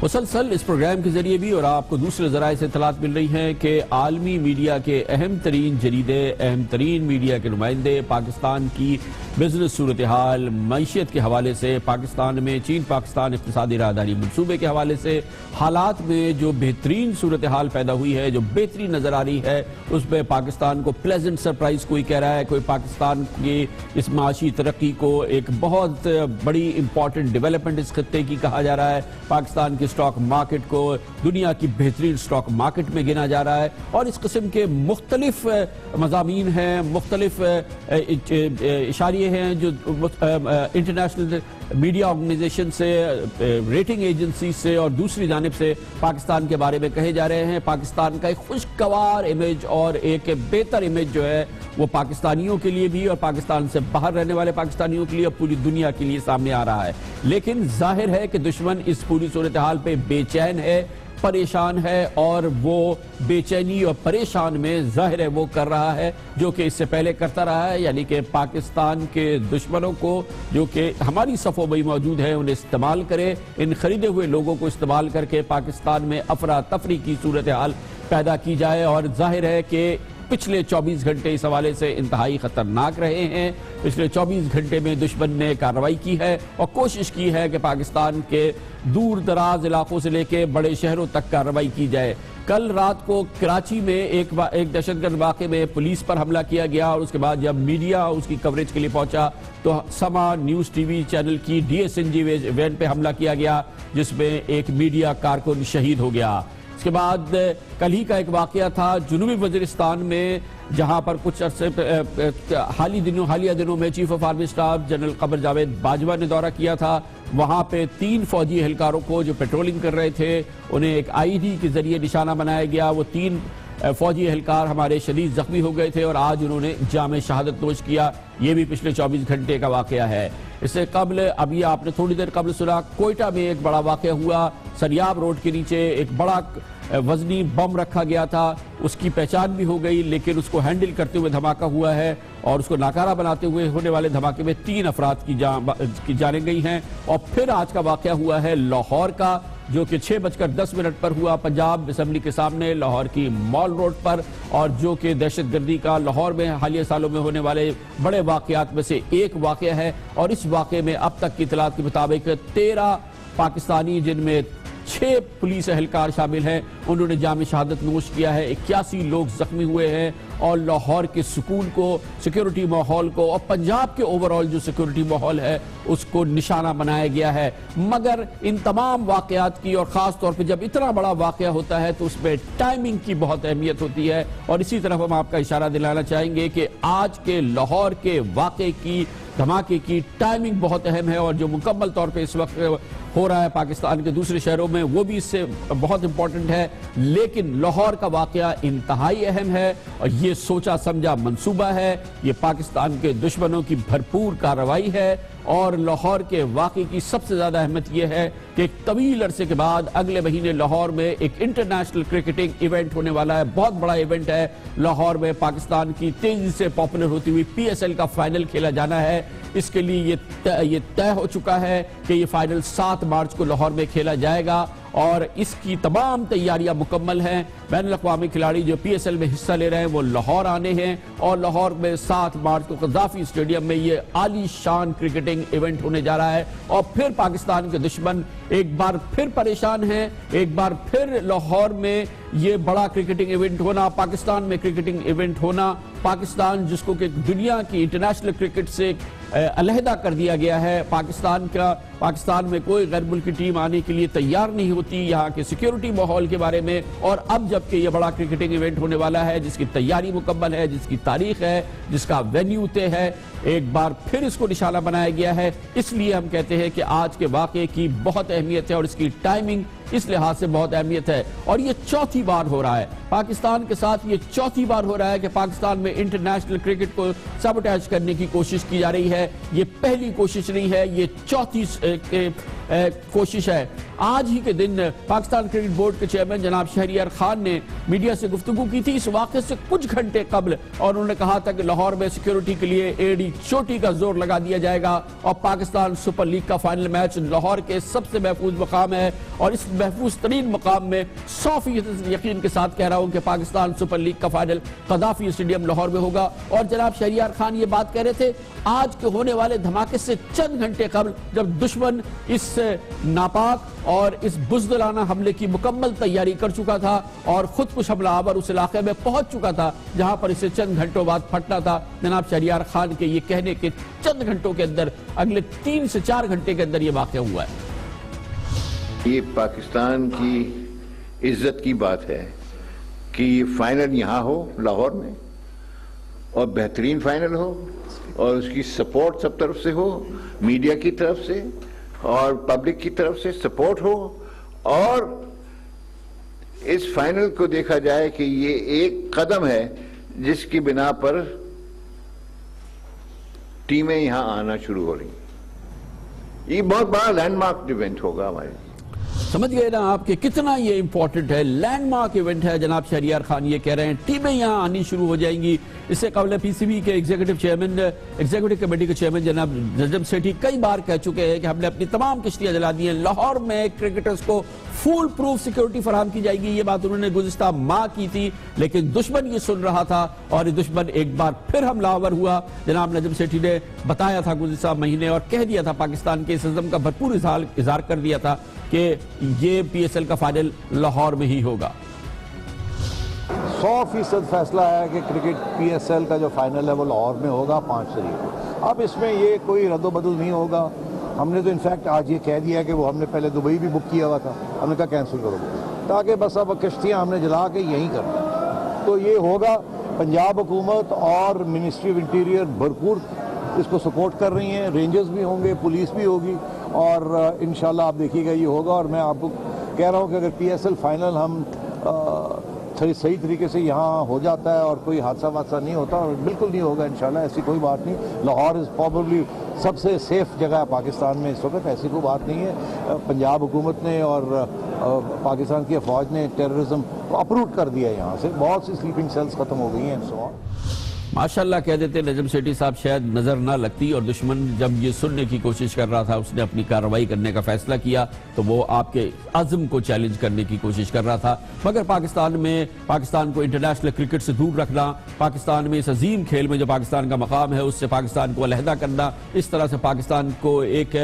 मुसलसल इस प्रोग्राम के जरिए भी और आपको दूसरे जराए से इतलात मिल रही हैं कि आलमी मीडिया के अहम तरीन जरीदे, अहम तरीन मीडिया के नुमाइंदे पाकिस्तान की बिजनेस सूरत हाल, मईशत के हवाले से, पाकिस्तान में चीन पाकिस्तान इक़्तिसादी राहदारी मनसूबे के हवाले से हालात में जो बेहतरीन सूरत हाल पैदा हुई है, जो बेहतरीन नज़र आ रही है, उसमें पाकिस्तान को प्लेजेंट सरप्राइज कोई कह रहा है, कोई पाकिस्तान की इस माशी तरक्की को एक बहुत बड़ी इंपॉर्टेंट डेवलपमेंट इस खत्ते की कहा जा रहा है, पाकिस्तान के स्टॉक मार्केट को दुनिया की बेहतरीन स्टॉक मार्केट में गिना जा रहा है और इस किस्म के मुख्तलिफ मज़ामीन हैं, मुख्तलिफ इशारे हैं जो इंटरनेशनल मीडिया ऑर्गेनाइजेशन से, रेटिंग एजेंसी से और दूसरी जानिब से पाकिस्तान के बारे में कहे जा रहे हैं। पाकिस्तान का एक खुशगवार इमेज और एक बेहतर इमेज जो है वो पाकिस्तानियों के लिए भी और पाकिस्तान से बाहर रहने वाले पाकिस्तानियों के लिए और पूरी दुनिया के लिए सामने आ रहा है। लेकिन जाहिर है कि दुश्मन इस पूरी सूरत हाल पे बेचैन है, परेशान है और वो बेचैनी और परेशान में जाहिर है वो कर रहा है जो कि इससे पहले करता रहा है, यानी कि पाकिस्तान के दुश्मनों को जो कि हमारी सफ़ों में मौजूद है उन्हें इस्तेमाल करे, इन खरीदे हुए लोगों को इस्तेमाल करके पाकिस्तान में अफरा तफरी की सूरत हाल पैदा की जाए। और जाहिर है कि पिछले 24 घंटे इस हवाले से इंतहाई खतरनाक रहे हैं। पिछले 24 घंटे में दुश्मन ने कार्रवाई की है और कोशिश की है कि पाकिस्तान के दूर दराज इलाकों से लेकर बड़े शहरों तक कार्रवाई की जाए। कल रात को कराची में एक दहशतगर्द वाक़े में पुलिस पर हमला किया गया और उसके बाद जब मीडिया उसकी कवरेज के लिए पहुंचा तो समा न्यूज़ टीवी चैनल की DSNG वैन पे हमला किया गया जिसमें एक मीडिया कारकुन शहीद हो गया। इसके बाद कल ही का एक वाक़या था जुनूबी वज़ीरिस्तान में जहां पर कुछ अरसे हालिया दिनों में chief of army staff general Qamar Javed Bajwa ने दौरा किया था। वहां पे 3 फौजी एहलकारों को जो पेट्रोलिंग कर रहे थे उन्हें एक IED के जरिए निशाना बनाया गया। वो 3 फौजी एहलकार हमारे शदीद जख्मी हो गए थे और आज उन्होंने जाम शहादत नोश किया। ये भी पिछले 24 घंटे का वाक़या है। इससे कबल अभी आपने थोड़ी देर कबल सुना कोयटा में एक बड़ा वाक़या हुआ। सरियाब रोड के नीचे एक बड़ा वजनी बम रखा गया था, उसकी पहचान भी हो गई लेकिन उसको हैंडल करते हुए धमाका हुआ है और उसको नाकारा बनाते हुए होने वाले धमाके में 3 अफराद की जानें गई हैं। और फिर आज का वाक़या हुआ है लाहौर का जो कि 6:10 पर हुआ पंजाब असम्बली के सामने लाहौर की मॉल रोड पर और जो कि दहशतगर्दी का लाहौर में हालिया सालों में होने वाले बड़े वाक़यात में से एक वाक़या है। और इस वाक़े में अब तक की इतलात के मुताबिक 13 पाकिस्तानी जिनमें 6 पुलिस एहलकार शामिल हैं उन्होंने जाम शहादत नोश किया है। 81 लोग जख्मी हुए हैं और लाहौर के सुकून को, सिक्योरिटी माहौल को और पंजाब के ओवरऑल जो सिक्योरिटी माहौल है उसको निशाना बनाया गया है। मगर इन तमाम वाक़यात की और ख़ास तौर पर जब इतना बड़ा वाक़या होता है तो उसमें टाइमिंग की बहुत अहमियत होती है। और इसी तरफ हम आपका इशारा दिलाना चाहेंगे कि आज के लाहौर के वाक़े की, धमाके की टाइमिंग बहुत अहम है और जो मुकम्मल तौर पे इस वक्त हो रहा है पाकिस्तान के दूसरे शहरों में वो भी इससे बहुत इंपॉर्टेंट है। लेकिन लाहौर का वाक़या इंतहाई अहम है और ये सोचा समझा मंसूबा है, ये पाकिस्तान के दुश्मनों की भरपूर कार्रवाई है। और लाहौर के वाक़े की सबसे ज़्यादा अहमियत यह है कि एक तवील अरसे के बाद अगले महीने लाहौर में एक इंटरनेशनल क्रिकेटिंग इवेंट होने वाला है। बहुत बड़ा इवेंट है। लाहौर में पाकिस्तान की तेजी से पॉपुलर होती हुई PSL का फाइनल खेला जाना है। इसके लिए ये तय हो चुका है कि ये फाइनल 7 मार्च को लाहौर में खेला जाएगा और इसकी तमाम तैयारियां मुकम्मल हैं। बैनुल अक़वामी खिलाड़ी जो PSL में हिस्सा ले रहे हैं वो लाहौर आने हैं और लाहौर में 7 मार्च को क़ज़ाफ़ी स्टेडियम में ये आली शान क्रिकेटिंग इवेंट होने जा रहा है। और फिर पाकिस्तान के दुश्मन एक बार फिर परेशान हैं, एक बार फिर लाहौर में ये बड़ा क्रिकेटिंग इवेंट होना, पाकिस्तान में क्रिकेटिंग इवेंट होना, पाकिस्तान जिसको कि दुनिया की इंटरनेशनल क्रिकेट से अलहदा कर दिया गया है। पाकिस्तान में कोई गैर मुल्की टीम आने के लिए तैयार नहीं होती यहाँ के सिक्योरिटी माहौल के बारे में। और अब जबकि ये बड़ा क्रिकेटिंग इवेंट होने वाला है जिसकी तैयारी मुकम्मल है, जिसकी तारीख है, जिसका वेन्यू तय है, एक बार फिर इसको निशाना बनाया गया है। इसलिए हम कहते हैं कि आज के वाक़े की बहुत अहमियत है और इसकी टाइमिंग इस लिहाज से बहुत अहमियत है। और ये 4थी बार हो रहा है पाकिस्तान के साथ, ये 4थी बार हो रहा है कि पाकिस्तान में इंटरनेशनल क्रिकेट को सबोटेज करने की कोशिश की जा रही है। ये पहली कोशिश नहीं है, ये 4थी कोशिश है। आज ही के दिन पाकिस्तान क्रिकेट बोर्ड के चेयरमैन जनाब शहरियार खान ने मीडिया से गुफ्तगू की थी इस वाक़े से कुछ घंटे कबल और उन्होंने कहा था कि लाहौर में सिक्योरिटी के लिए एडी चोटी का जोर लगा दिया जाएगा और पाकिस्तान सुपर लीग का फाइनल मैच लाहौर के सबसे महफूज मकाम है और इस महफूज तरीन मकाम में 100% यकीन के साथ कह रहा हूं कि पाकिस्तान सुपर लीग का फाइनल कदाफी स्टेडियम लाहौर में होगा। और जनाब शहरियार खान ये बात कह रहे थे आज के होने वाले धमाके से चंद घंटे कबल, जब दुश्मन इस नापाक और इस बुज़दिलाना हमले की मुकम्मल तैयारी कर चुका था और खुद कुछ हमलावर उस इलाके में पहुंच चुका था जहां पर इसे चंद घंटों बाद फटना था। जनाब शहरियार खान के ये कहने के चंद घंटों के अंदर, अगले 3 से 4 घंटे के अंदर ये वाक़या हुआ है। ये पाकिस्तान की इज्जत की बात है कि ये फाइनल यहाँ हो लाहौर में और बेहतरीन फाइनल हो और उसकी सपोर्ट सब तरफ से हो, मीडिया की तरफ से और पब्लिक की तरफ से सपोर्ट हो और इस फाइनल को देखा जाए कि ये एक कदम है जिसकी बिना पर टीमें यहां आना शुरू हो रही। ये बहुत बड़ा लैंडमार्क इवेंट होगा हमारे। समझ गए ना आपके कितना ये इंपॉर्टेंट है, लैंडमार्क इवेंट है। जनाब शहरियार खान ये कह रहे हैं टीमें यहाँ आनी शुरू हो जाएंगी। इससे कबल पीसीबी के एग्जीक्यूटिव कमेटी के चेयरमैन जनाब नजम सेठी कई बार कह चुके हैं कि हमने अपनी तमाम किश्तियां जला दी हैं, लाहौर में क्रिकेटर्स को फुल प्रूफ सिक्योरिटी फराहम की जाएगी। ये बात उन्होंने गुज़िश्ता माह की थी, लेकिन दुश्मन ये सुन रहा था और ये दुश्मन एक बार फिर हमलावर हुआ। जनाब नजम सेठी ने बताया था गुज़िश्ता महीने और कह दिया था, पाकिस्तान के इस अज़्म का भरपूर इज़हार कर दिया था कि ये PSL का फाइनल लाहौर में ही होगा। 100% फैसला है कि क्रिकेट PSL का जो फाइनल है वो लाहौर में होगा 5 तारीख। अब इसमें ये कोई रद्दोबदल नहीं होगा। हमने तो इनफैक्ट आज ये कह दिया कि वो हमने पहले दुबई भी बुक किया हुआ था, हमने कहा कैंसिल करो, ताकि बस अब किश्तियाँ हमने जला के यहीं करना। तो ये होगा। पंजाब हुकूमत और मिनिस्ट्री ऑफ इंटीरियर भरपूर इसको सपोर्ट कर रही हैं, रेंजर्स भी होंगे, पुलिस भी होगी और इंशाल्लाह आप देखिएगा ये होगा। और मैं आपको कह रहा हूँ कि अगर PSL फाइनल हम सही तरीके से यहाँ हो जाता है और कोई हादसा वादसा नहीं होता, और बिल्कुल नहीं होगा इंशाल्लाह, ऐसी कोई बात नहीं। लाहौर इज़ प्रॉबेबली सबसे सेफ जगह है पाकिस्तान में इस वक्त, ऐसी कोई बात नहीं है। पंजाब हुकूमत ने और पाकिस्तान की फ़ौज ने टेररिज्म अप्रूव कर दिया है, यहाँ से बहुत सी स्लीपिंग सेल्स ख़त्म हो गई हैं। सो माशाल्लाह कह देते नजम सेठी साहब, शायद नजर ना लगती और दुश्मन जब ये सुनने की कोशिश कर रहा था, उसने अपनी कार्रवाई करने का फैसला किया तो वो आपके अज़्म को चैलेंज करने की कोशिश कर रहा था। मगर पाकिस्तान को इंटरनेशनल क्रिकेट से दूर रखना, पाकिस्तान में इस अजीम खेल में जो पाकिस्तान का मकाम है उससे पाकिस्तान को अलहदा करना, इस तरह से पाकिस्तान को एक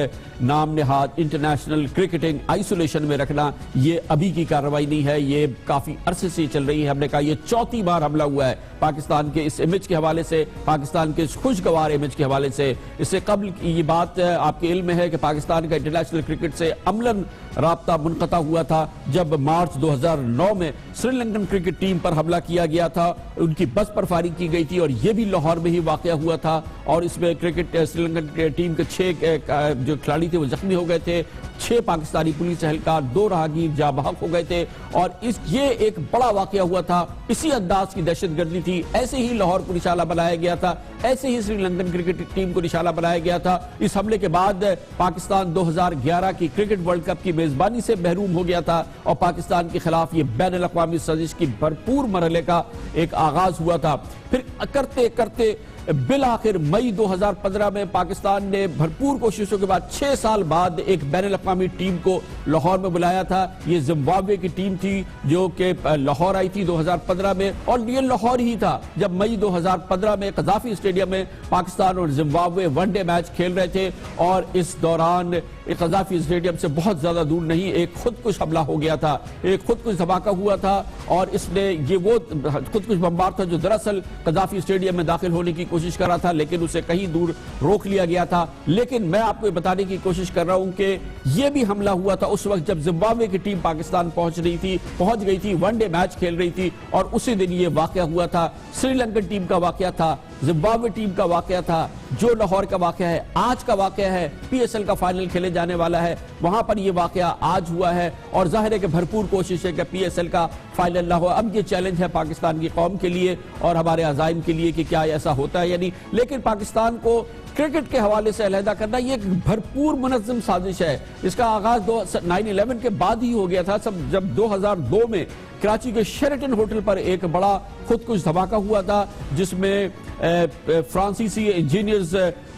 नाम नेहाद इंटरनेशनल क्रिकेटिंग आइसोलेशन में रखना, ये अभी की कार्रवाई नहीं है, ये काफी अरसे से चल रही है। हमने कहा ये 4थी बार हमला हुआ है पाकिस्तान के इस इमेज के हवाले से, पाकिस्तान के इस खुशगवार इमेज के हवाले से। इससे कबल ये बात आपके इल्म में है कि पाकिस्तान का इंटरनेशनल क्रिकेट से अमलन राब्ता मुनक़ता हुआ था जब मार्च 2009 में श्रीलंकन क्रिकेट टीम पर हमला किया गया था, उनकी बस पर फायरिंग की गई थी और यह भी लाहौर में ही वाक़या हुआ था। और इसमें श्रीलंकन टीम के 6 जो खिलाड़ी थे वो जख्मी हो गए थे, 6 पाकिस्तानी पुलिस एहलकार, 2 राहगीर जाँ बहक हो गए थे। और ये एक बड़ा वाक़या हुआ था, इसी अंदाज की दहशतगर्दी थी, ऐसे ही लाहौर को निशाना बनाया गया था, ऐसे ही श्रीलंकन क्रिकेट टीम को निशाना बनाया गया था। इस हमले के बाद पाकिस्तान 2011 की क्रिकेट वर्ल्ड कप की मेजबानी से महरूम हो गया था और पाकिस्तान के खिलाफ ये बैनुल अक़वामी साजिश की भरपूर मरहले का एक आगाज हुआ था। फिर करते करते बिल आखिर मई 2015 में पाकिस्तान ने भरपूर कोशिशों के बाद 6 साल बाद एक बैनुल अक़वामी टीम को लाहौर में बुलाया था। ये जिम्बाब्वे की टीम थी जो कि लाहौर आई थी 2015 में, और ये लाहौर ही था जब मई 2015 में कज़ाफी स्टेडियम में पाकिस्तान और जिम्बाब्वे वनडे मैच खेल रहे थे। और इस दौरान कज़ाफी स्टेडियम से बहुत ज्यादा दूर नहीं एक खुदकुश हमला हो गया था, एक खुदकुश धमाका हुआ था। और इसने ये वो खुदकुश बमबार था जो दरअसल कज़ाफी स्टेडियम में दाखिल होने की कोशिश कर रहा था, लेकिन उसे कहीं दूर रोक लिया गया था। लेकिन मैं आपको बताने की कोशिश कर रहा हूं कि यह भी हमला हुआ था उस वक्त जब जिम्बाब्वे की टीम पाकिस्तान पहुंच गई थी, वनडे मैच खेल रही थी, और उसी दिन यह वाकया हुआ था। श्रीलंकन टीम का वाकया था, जिम्बाब्वे टीम का वाकया था, जो लाहौर का वाकया है, आज का वाकया है, PSL का फाइनल खेले जाने वाला है, वहां पर यह वाकया आज हुआ है। और जाहिर है कि भरपूर कोशिश है कि PSL का फाइनल ना हो। अब यह चैलेंज है पाकिस्तान की कौम के लिए और हमारे अज़ाइम के लिए कि क्या ऐसा होता है या नहीं। लेकिन पाकिस्तान को क्रिकेट के हवाले से अलहदा करना ये एक भरपूर मुनज़्ज़म साजिश है। इसका आगाज 9/11 के बाद ही हो गया था, जब 2002 में कराची के शेरेटन होटल पर एक बड़ा खुदकुश धमाका हुआ था जिसमें फ्रांसीसी इंजीनियर्स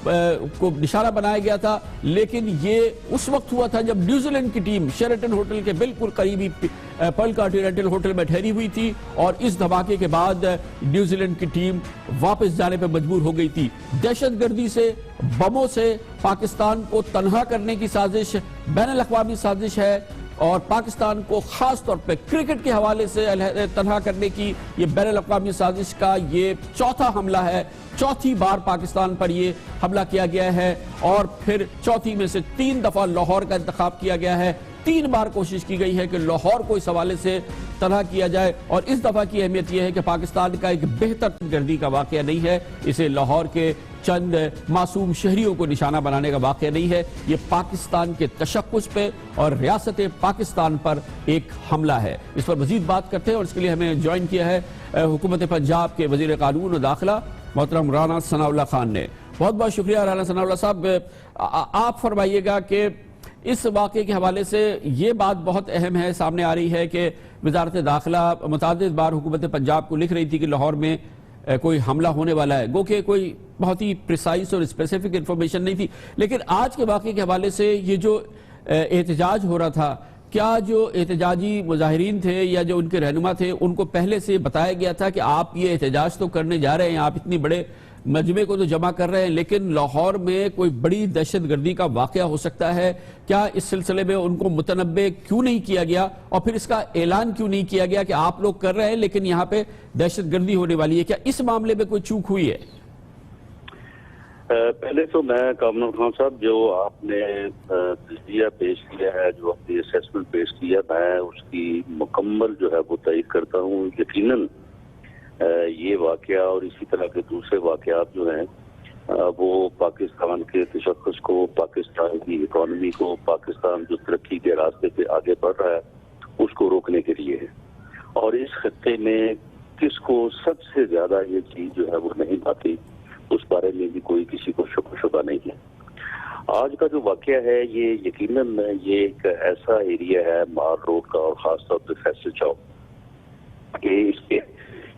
को निशाना बनाया गया था, लेकिन ये उस वक्त हुआ था जब न्यूजीलैंड की टीम शेरेटन होटल के बिल्कुल करीबी पर्ल कॉन्टिनेंटल होटल में ठहरी हुई थी और इस धमाके के बाद न्यूजीलैंड की टीम वापस जाने पर मजबूर हो गई थी। दहशतगर्दी से, बमों से पाकिस्तान को तनहा करने की साजिश बैनुल-अक़वामी साजिश है और पाकिस्तान को खास तौर पे क्रिकेट के हवाले से तनहा करने की ये बैनुल-अक़वामी साजिश का ये चौथा हमला है। चौथी बार पाकिस्तान पर ये हमला किया गया है और फिर चौथी में से 3 दफा लाहौर का इंतखाब किया गया है। 3 बार कोशिश की गई है कि लाहौर को इस हवाले से तनहा किया जाए और इस दफा की अहमियत यह है कि पाकिस्तान का एक बेहतर गर्दी का वाकया नहीं है, इसे लाहौर के चंद मासूम शहरियों को निशाना बनाने का वाकया नहीं है, ये पाकिस्तान के तशक्कुस पे और रियासत पाकिस्तान पर एक हमला है। इस पर मजीद बात करते हैं और इसके लिए हमें ज्वाइन किया है हुकूमत पंजाब के वजीर कानून और दाखिला मोहतरम राना सनाउल्लाह खान ने। बहुत बहुत शुक्रिया राना सनाउल्लाह साहब। आप फरमाइएगा कि इस वाक़े के हवाले से ये बात बहुत अहम है, सामने आ रही है कि वजारत दाखिला मुतादिद बार हुकूमत पंजाब को लिख रही थी कि लाहौर में कोई हमला होने वाला है, गो कि कोई बहुत ही प्रिसाइज और स्पेसिफिक इंफॉर्मेशन नहीं थी, लेकिन आज के वाक़े के हवाले से ये जो एहतजाज हो रहा था, क्या जो एहतजाजी मुजाहिरीन थे या जो उनके रहनुमा थे उनको पहले से बताया गया था कि आप ये एहतजाज तो करने जा रहे हैं, आप इतनी बड़े मजमे को तो जमा कर रहे हैं, लेकिन लाहौर में कोई बड़ी दहशतगर्दी का वाकया हो सकता है, क्या इस सिलसिले में उनको मुतनब्बे क्यों नहीं किया गया और फिर इसका ऐलान क्यों नहीं किया गया कि आप लोग कर रहे हैं लेकिन यहाँ पे दहशतगर्दी होने वाली है? क्या इस मामले में कोई चूक हुई है? पहले तो मैं कामरान खान साहब, जो आपने तजज़िया पेश किया है, जो अपनी असेसमेंट पेश किया, मैं उसकी मुकम्मल जो है वो तइद करता हूँ। यकीनन ये वाकया और इसी तरह के दूसरे वाकयात जो हैं वो पाकिस्तान के तशक्कुस को, पाकिस्तान की इकॉनमी को, पाकिस्तान जो तरक्की के रास्ते पे आगे बढ़ रहा है उसको रोकने के लिए है। और इस खत्ते में किसको सबसे ज्यादा ये चीज जो है वो नहीं पाती, उस बारे में भी कोई किसी को शुबा नहीं है। आज का जो वाकया है ये यकीनन ये एक ऐसा एरिया है मार रोड का और खासतौर पर फैसल चौक के, इसके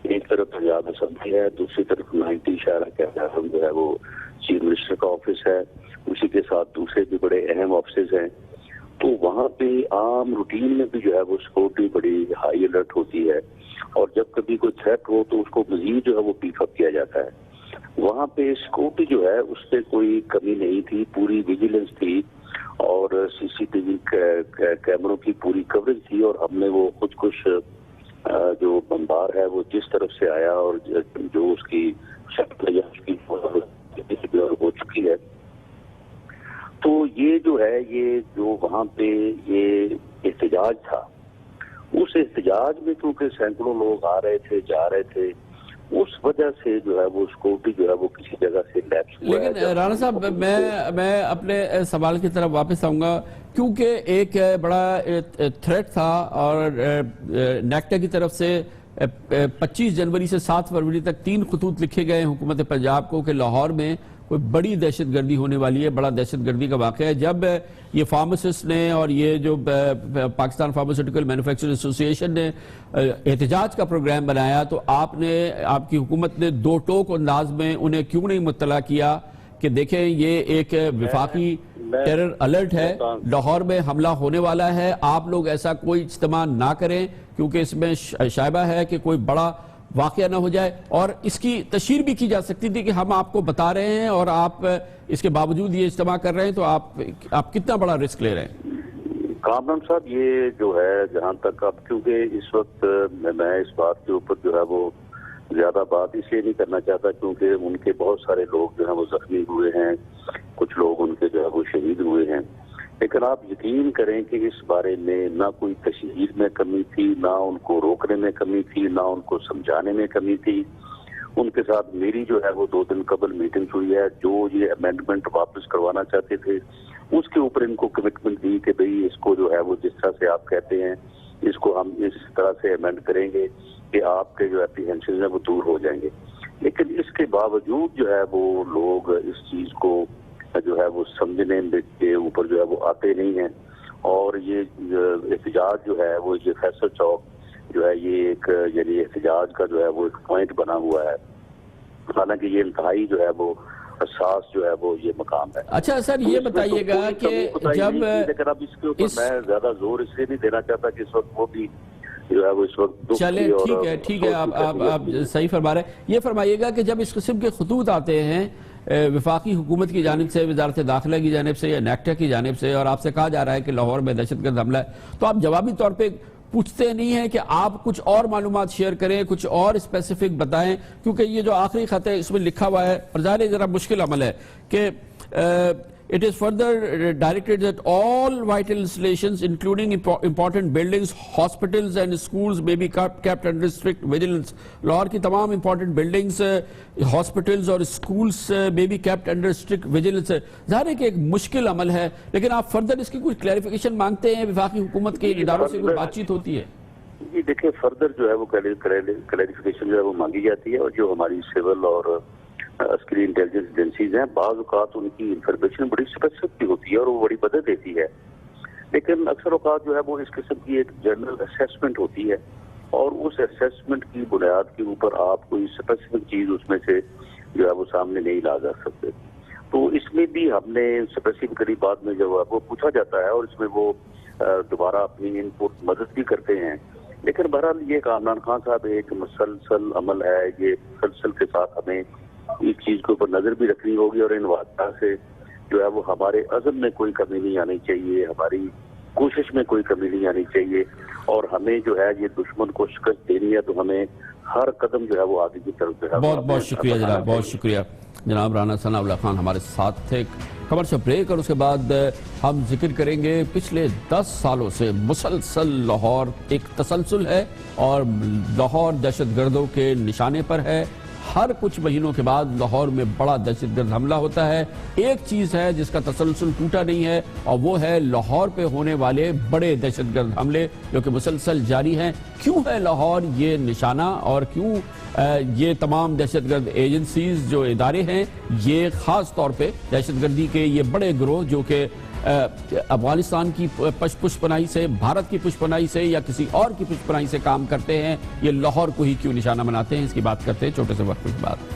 एक तरफ पंजाब असेंबली है, दूसरी तरफ 90 शारा कैबिनेट जो है वो चीफ मिनिस्टर का ऑफिस है, उसी के साथ दूसरे भी बड़े अहम ऑफिस हैं। तो वहाँ पे आम रूटीन में भी जो है वो सिक्योरिटी बड़ी हाई अलर्ट होती है और जब कभी कोई थ्रेट हो तो उसको मजीद जो है वो पीकअप किया जाता है। वहाँ पे सिक्योरिटी जो है उस पर कोई कमी नहीं थी, पूरी विजिलेंस थी और सीसीटीवी कैमरों की पूरी कवरेज थी और हमने वो खुद कुछ जो बमबार है वो जिस तरफ से आया और जो उसकी शक्ल या उसकी हो चुकी है, तो ये जो है ये जो वहाँ पे ये एहतजाज था, उस एहतजाज में क्योंकि सैकड़ों लोग आ रहे थे, जा रहे थे, उस वजह से जो है वो सिक्योरिटी जो है वो किसी जगह से लैप्स हुआ। लेकिन राणा साहब, मैं अपने सवाल की तरफ वापस आऊंगा, क्योंकि एक बड़ा थ्रेट था और नेक्टा की तरफ से 25 जनवरी से 7 फरवरी तक 3 खतूत लिखे गए हुकूमत पंजाब को कि लाहौर में कोई बड़ी दहशतगर्दी होने वाली है, बड़ा दहशतगर्दी का वाक़या है। जब ये फार्मासिस्ट ने और ये जो पाकिस्तान फार्मास्यूटिकल मैन्युफैक्चरर्स एसोसिएशन ने एहतजाज का प्रोग्राम बनाया तो आपकी हुकूमत ने दो टोक अंदाज में उन्हें क्यों नहीं मुत्तला किया कि देखें ये एक विफाकी टेरर अलर्ट है, लाहौर में हमला होने वाला है, आप लोग ऐसा कोई इज्तिमा ना करें क्योंकि इसमें शायबा है कि कोई बड़ा वाकया ना हो जाए। और इसकी तशहीर भी की जा सकती थी कि हम आपको बता रहे हैं और आप इसके बावजूद ये इज्तिमा कर रहे हैं, तो आप कितना बड़ा रिस्क ले रहे हैं? कामरान साहब, ये जो है जहाँ तक अब, क्योंकि इस वक्त मैं इस बात के ऊपर जो है वो ज्यादा बात इसलिए नहीं करना चाहता क्योंकि उनके बहुत सारे लोग जो है वो जख्मी हुए हैं, कुछ लोग उनके जो है वो शहीद हुए हैं, लेकिन आप यकीन करें कि इस बारे में ना कोई तशहीर में कमी थी, ना उनको रोकने में कमी थी, ना उनको समझाने में कमी थी। उनके साथ मेरी जो है वो 2 दिन कबल मीटिंग हुई है, जो ये अमेंडमेंट वापस करवाना चाहते थे उसके ऊपर इनको कमिटमेंट दी कि भाई इसको जो है वो जिस तरह से आप कहते हैं इसको हम इस तरह से अमेंड करेंगे कि आपके जो एप्रीहेंशन है वो दूर हो जाएंगे। लेकिन इसके बावजूद जो है वो लोग इस चीज को जो है वो समझने के ऊपर जो है वो आते नहीं हैं और ये एहतजाज जो है वो ये फैसल चौक जो है ये एक यानी एहतजाज का जो है वो एक पॉइंट बना हुआ है। हालांकि ये इंतहाई जो है वो हसास जो है वो ये मकाम है। अच्छा सर, ये बताइएगा कि जब लेकिन अब इसके ऊपर मैं ज्यादा जोर इसलिए नहीं देना चाहता कि इस वक्त वो भी जो है वो इस वक्त चले, ठीक है आप सही फरमा रहे हैं। ये फरमाइएगा कि जब इस किस्म के खतूत आते हैं वफाकी हुकूमत की जानिब से, वजारत दाखिला की जानिब से या नेक्टा की जानिब से, और आपसे कहा जा रहा है कि लाहौर में दहशतगर्द हमला है, तो आप जवाबी तौर पर पूछते नहीं है कि आप कुछ और मालूमात शेयर करें, कुछ और स्पेसिफिक बताएं? क्योंकि ये जो आखिरी खत है इसमें लिखा हुआ है, और ज़ाहिर जरा मुश्किल अमल है कि it is further directed that all vital installations including important buildings, hospitals and schools may be kept under strict vigilance. Lahore की तमाम important buildings, hospitals और schools may be kept under strict vigilance. ज़ाहिर है कि एक मुश्किल अमल है, लेकिन आप फर्दर इसकी कुछ क्लैरिफिकेशन मांगते हैं? वफाकी हुकूमत के इदारों से कोई बातचीत होती है? जी देखिए, फर्दर जो है वो क्लैरिफिकेशन जो है वो मांगी जाती है, और जो हमारी सिविल और अस्करी इंटेलिजेंस एजेंसीज हैं, बाज़ औक़ात उनकी इंफॉर्मेशन बड़ी स्पेसिफिक भी होती है और वो बड़ी मदद देती है, लेकिन अक्सर औक़ात जो है वो इस किस्म की एक जनरल असेसमेंट होती है, और उस असेसमेंट की बुनियाद के ऊपर आप कोई स्पेसिफिक चीज़ उसमें से जो है वो सामने नहीं ला जा सकते। तो इसमें भी हमने स्पेसिफिकली बाद में जो है वो पूछा जाता है, और इसमें वो दोबारा अपनी इनपुट मदद भी करते हैं। लेकिन बहरहाल ये कामरान खान साहब एक मुसलसल अमल है, ये मुसलसल के साथ हमें इस चीज के ऊपर नजर भी रखनी होगी, और इन वाक़या से जो है वो हमारे अज़म में कोई कमी नहीं आनी चाहिए, हमारी कोशिश में कोई कमी नहीं आनी चाहिए, और हमें जो है ये दुश्मन को शिकस्त देनी है तो हमें हर कदम जो है वो आगे की तरफ जो है। बहुत बहुत शुक्रिया जनाब, बहुत शुक्रिया जनाब। राना सनाउल्लाह खान हमारे साथ थे। खबर से ब्रेक, और उसके बाद हम जिक्र करेंगे पिछले 10 सालों से मुसलसल लाहौर एक तसलसल है और लाहौर दहशतगर्दों के निशाने पर है। हर कुछ महीनों के बाद लाहौर में बड़ा दहशतगर्द हमला होता है। एक चीज है जिसका तसलसल टूटा नहीं है, और वो है लाहौर पे होने वाले बड़े दहशतगर्द हमले जो कि मुसलसल जारी हैं। क्यों है लाहौर ये निशाना, और क्यों ये तमाम दहशतगर्द एजेंसीज जो इदारे हैं ये खास तौर पे दहशतगर्दी के ये बड़े गिरोह जो कि अफगानिस्तान की पुष्पनाही से, भारत की पुष्पनाही से या किसी और की पुष्पनाही से काम करते हैं, ये लाहौर को ही क्यों निशाना बनाते हैं, इसकी बात करते हैं छोटे से वक्त के बाद।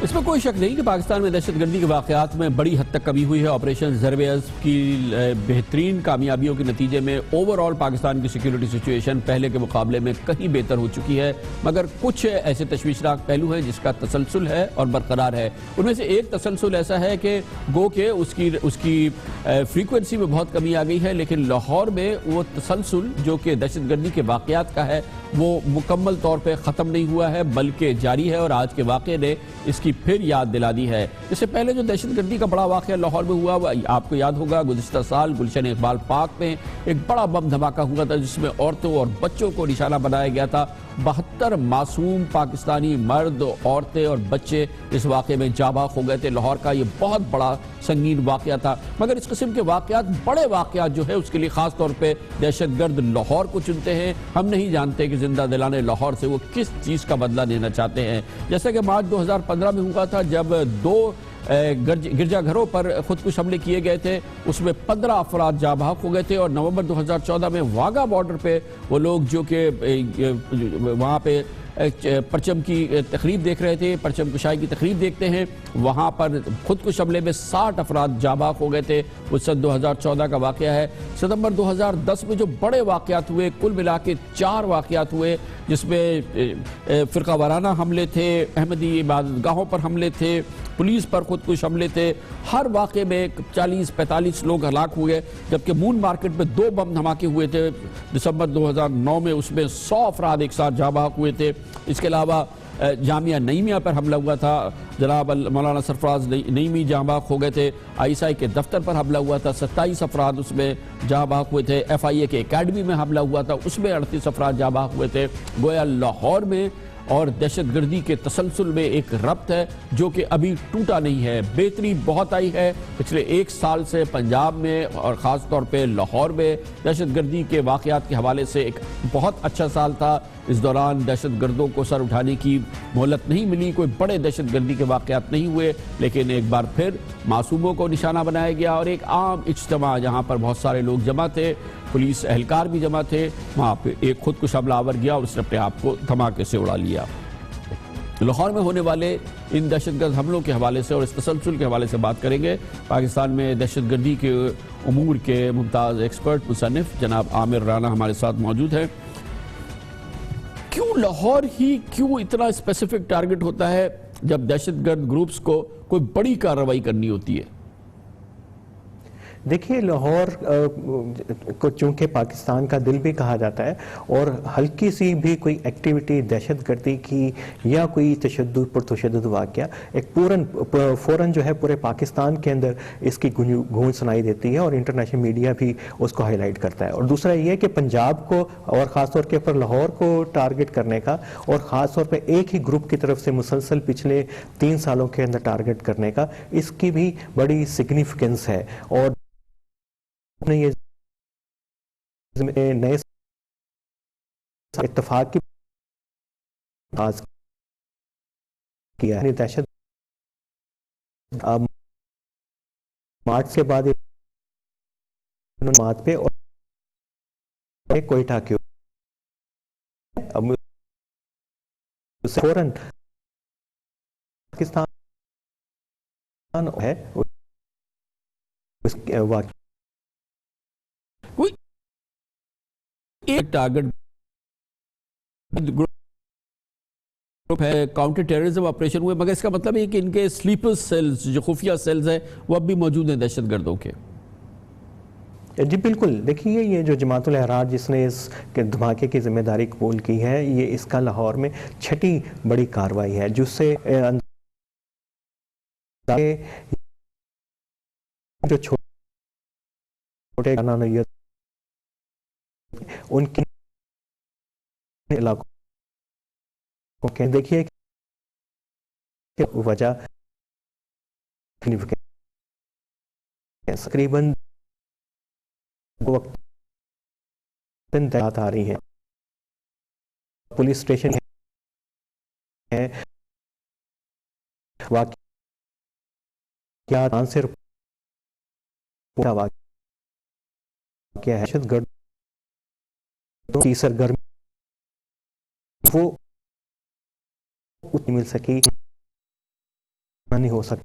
इसमें कोई शक नहीं कि पाकिस्तान में दहशतगर्दी के वाक़यात में बड़ी हद तक कमी हुई है। ऑपरेशन ज़रबे-अज़्ब की बेहतरीन कामयाबियों के नतीजे में ओवरऑल पाकिस्तान की सिक्योरिटी सिचुएशन पहले के मुकाबले में कहीं बेहतर हो चुकी है, मगर कुछ ऐसे तशवीशनाक पहलू हैं जिसका तसलसल है और बरकरार है। उनमें से एक तसलसल ऐसा है कि गो के उसकी फ्रीक्वेंसी में बहुत कमी आ गई है, लेकिन लाहौर में वो तसलसल जो कि दहशतगर्दी के वाक़यात का है वो मुकम्मल तौर पर ख़त्म नहीं हुआ है बल्कि जारी है, और आज के वाक़े ने इसकी फिर याद दिला दी है। इससे पहले जो दहशतगर्दी का बड़ा वाक़या लाहौर में हुआ, आपको याद होगा गुज़िश्ता साल गुलशन इकबाल पार्क में एक बड़ा बम धमाका हुआ था जिसमें औरतों और बच्चों को निशाना बनाया गया था। 72 मासूम पाकिस्तानी मर्द, औरतें और बच्चे इस वाक़े में जाबाक हो गए थे। लाहौर का ये बहुत बड़ा संगीन वाक़या था, मगर इस किस्म के वाक़यात, बड़े वाक़यात जो है उसके लिए ख़ास तौर पे दहशतगर्द लाहौर को चुनते हैं। हम नहीं जानते कि जिंदा दिलाने लाहौर से वो किस चीज़ का बदला लेना चाहते हैं। जैसे कि मार्च 2015 में हुआ था जब 2 गिरजाघरों पर खुदकुश हमले किए गए थे, उसमें 15 अफराद जाबाक हो गए थे, और नवंबर 2014 में वाघा बॉर्डर पे वो लोग जो कि वहाँ पे परचम की तकरीब देख रहे थे, परचम कुशाई की तकरीब देखते हैं, वहाँ पर खुदकुश हमले में 60 अफराद जाबाक हो गए थे। वो सन 2014 का वाक़या है। सितंबर 2010 में जो बड़े वाक़यात हुए, कुल मिला के 4 वाक़यात हुए जिसमें फ़िरका वाराना हमले थे, अहमदी इबादतगाहों पर हमले थे, पुलिस पर खुदकुश हमले थे। हर वाक़े में 40-45 लोग हलाक हुए, जबकि मून मार्केट में 2 बम धमाके हुए थे दिसंबर 2009 में, उसमें 100 अफराद एक साथ जाबाक हुए थे। इसके अलावा जामिया नईमिया पर हमला हुआ था, जनाब मौलाना सरफराज नईमी जाबाक हो गए थे। ISI के दफ्तर पर हमला हुआ था, 27 अफराद उसमें जाबाक हुए थे। FIA के एकेडमी में हमला हुआ था, उसमें 38 अफराद जाबाक हुए थे। गोया लाहौर में और दहशतगर्दी के तसलसल में एक रब्त है जो कि अभी टूटा नहीं है। बेहतरी बहुत आई है पिछले 1 साल से पंजाब में और ख़ास तौर पे लाहौर में। दहशतगर्दी के वाक़यात के हवाले से एक बहुत अच्छा साल था, इस दौरान दहशत गर्दों को सर उठाने की मोहलत नहीं मिली, कोई बड़े दहशत गर्दी के वाक़यात नहीं हुए, लेकिन एक बार फिर मासूमों को निशाना बनाया गया और एक आम इज्तिमा जहाँ पर बहुत सारे लोग जमा थे, पुलिस एहलकार भी जमा थे, वहाँ पर एक खुदकुश हमलावर गया और उसने अपने आप को धमाके से उड़ा लिया। लाहौर में होने वाले इन दहशतगर्द हमलों के हवाले से और इस तसलसल के हवाले से बात करेंगे। पाकिस्तान में दहशतगर्दी के उमूर के मुमताज़ एक्सपर्ट मुसन्निफ जनाब आमिर राना हमारे साथ मौजूद हैं। क्यों लाहौर ही क्यों इतना स्पेसिफिक टारगेट होता है जब दहशतगर्द ग्रुप्स को कोई बड़ी कार्रवाई करनी होती है? देखिए, लाहौर को चूंकि पाकिस्तान का दिल भी कहा जाता है और हल्की सी भी कोई एक्टिविटी दहशतगर्दी की या कोई तशद्दुद पुरतशद्दुद वाक़या एक फ़ौरन जो है पूरे पाकिस्तान के अंदर इसकी गूंज सुनाई देती है और इंटरनेशनल मीडिया भी उसको हाईलाइट करता है। और दूसरा ये कि पंजाब को और ख़ासतौर के ऊपर लाहौर को टारगेट करने का और ख़ासतौर पर एक ही ग्रुप की तरफ से मुसलसल पिछले 3 सालों के अंदर टारगेट करने का, इसकी भी बड़ी सिग्निफिकेंस है। और ये नए इत्तेफाक की आगाज किया है। दहशत मार्च के बाद पे और कोयटा के फौरन पाकिस्तान है एक टारगेट ग्रुप है, काउंटर टेररिज्म ऑपरेशन हुए, मगर इसका मतलब है कि इनके स्लीपर सेल्स जो खुफिया सेल्स हैं वो अब भी मौजूद हैं दहशतगर्दों के। जी बिल्कुल, देखिए ये जो जमातुल अहरार जिसने इस धमाके की जिम्मेदारी कबूल की है, ये इसका लाहौर में 6ठी बड़ी कार्रवाई है, जिससे जो छोटे उनके इलाकों के देखिए वजह तकरीबन वक्त आ रही है, पुलिस स्टेशन है, वाक़या आंसर पूरा वाक़या है, दहशतगर्द की सरगर्मी वो उतनी मिल सकी नहीं हो सकती।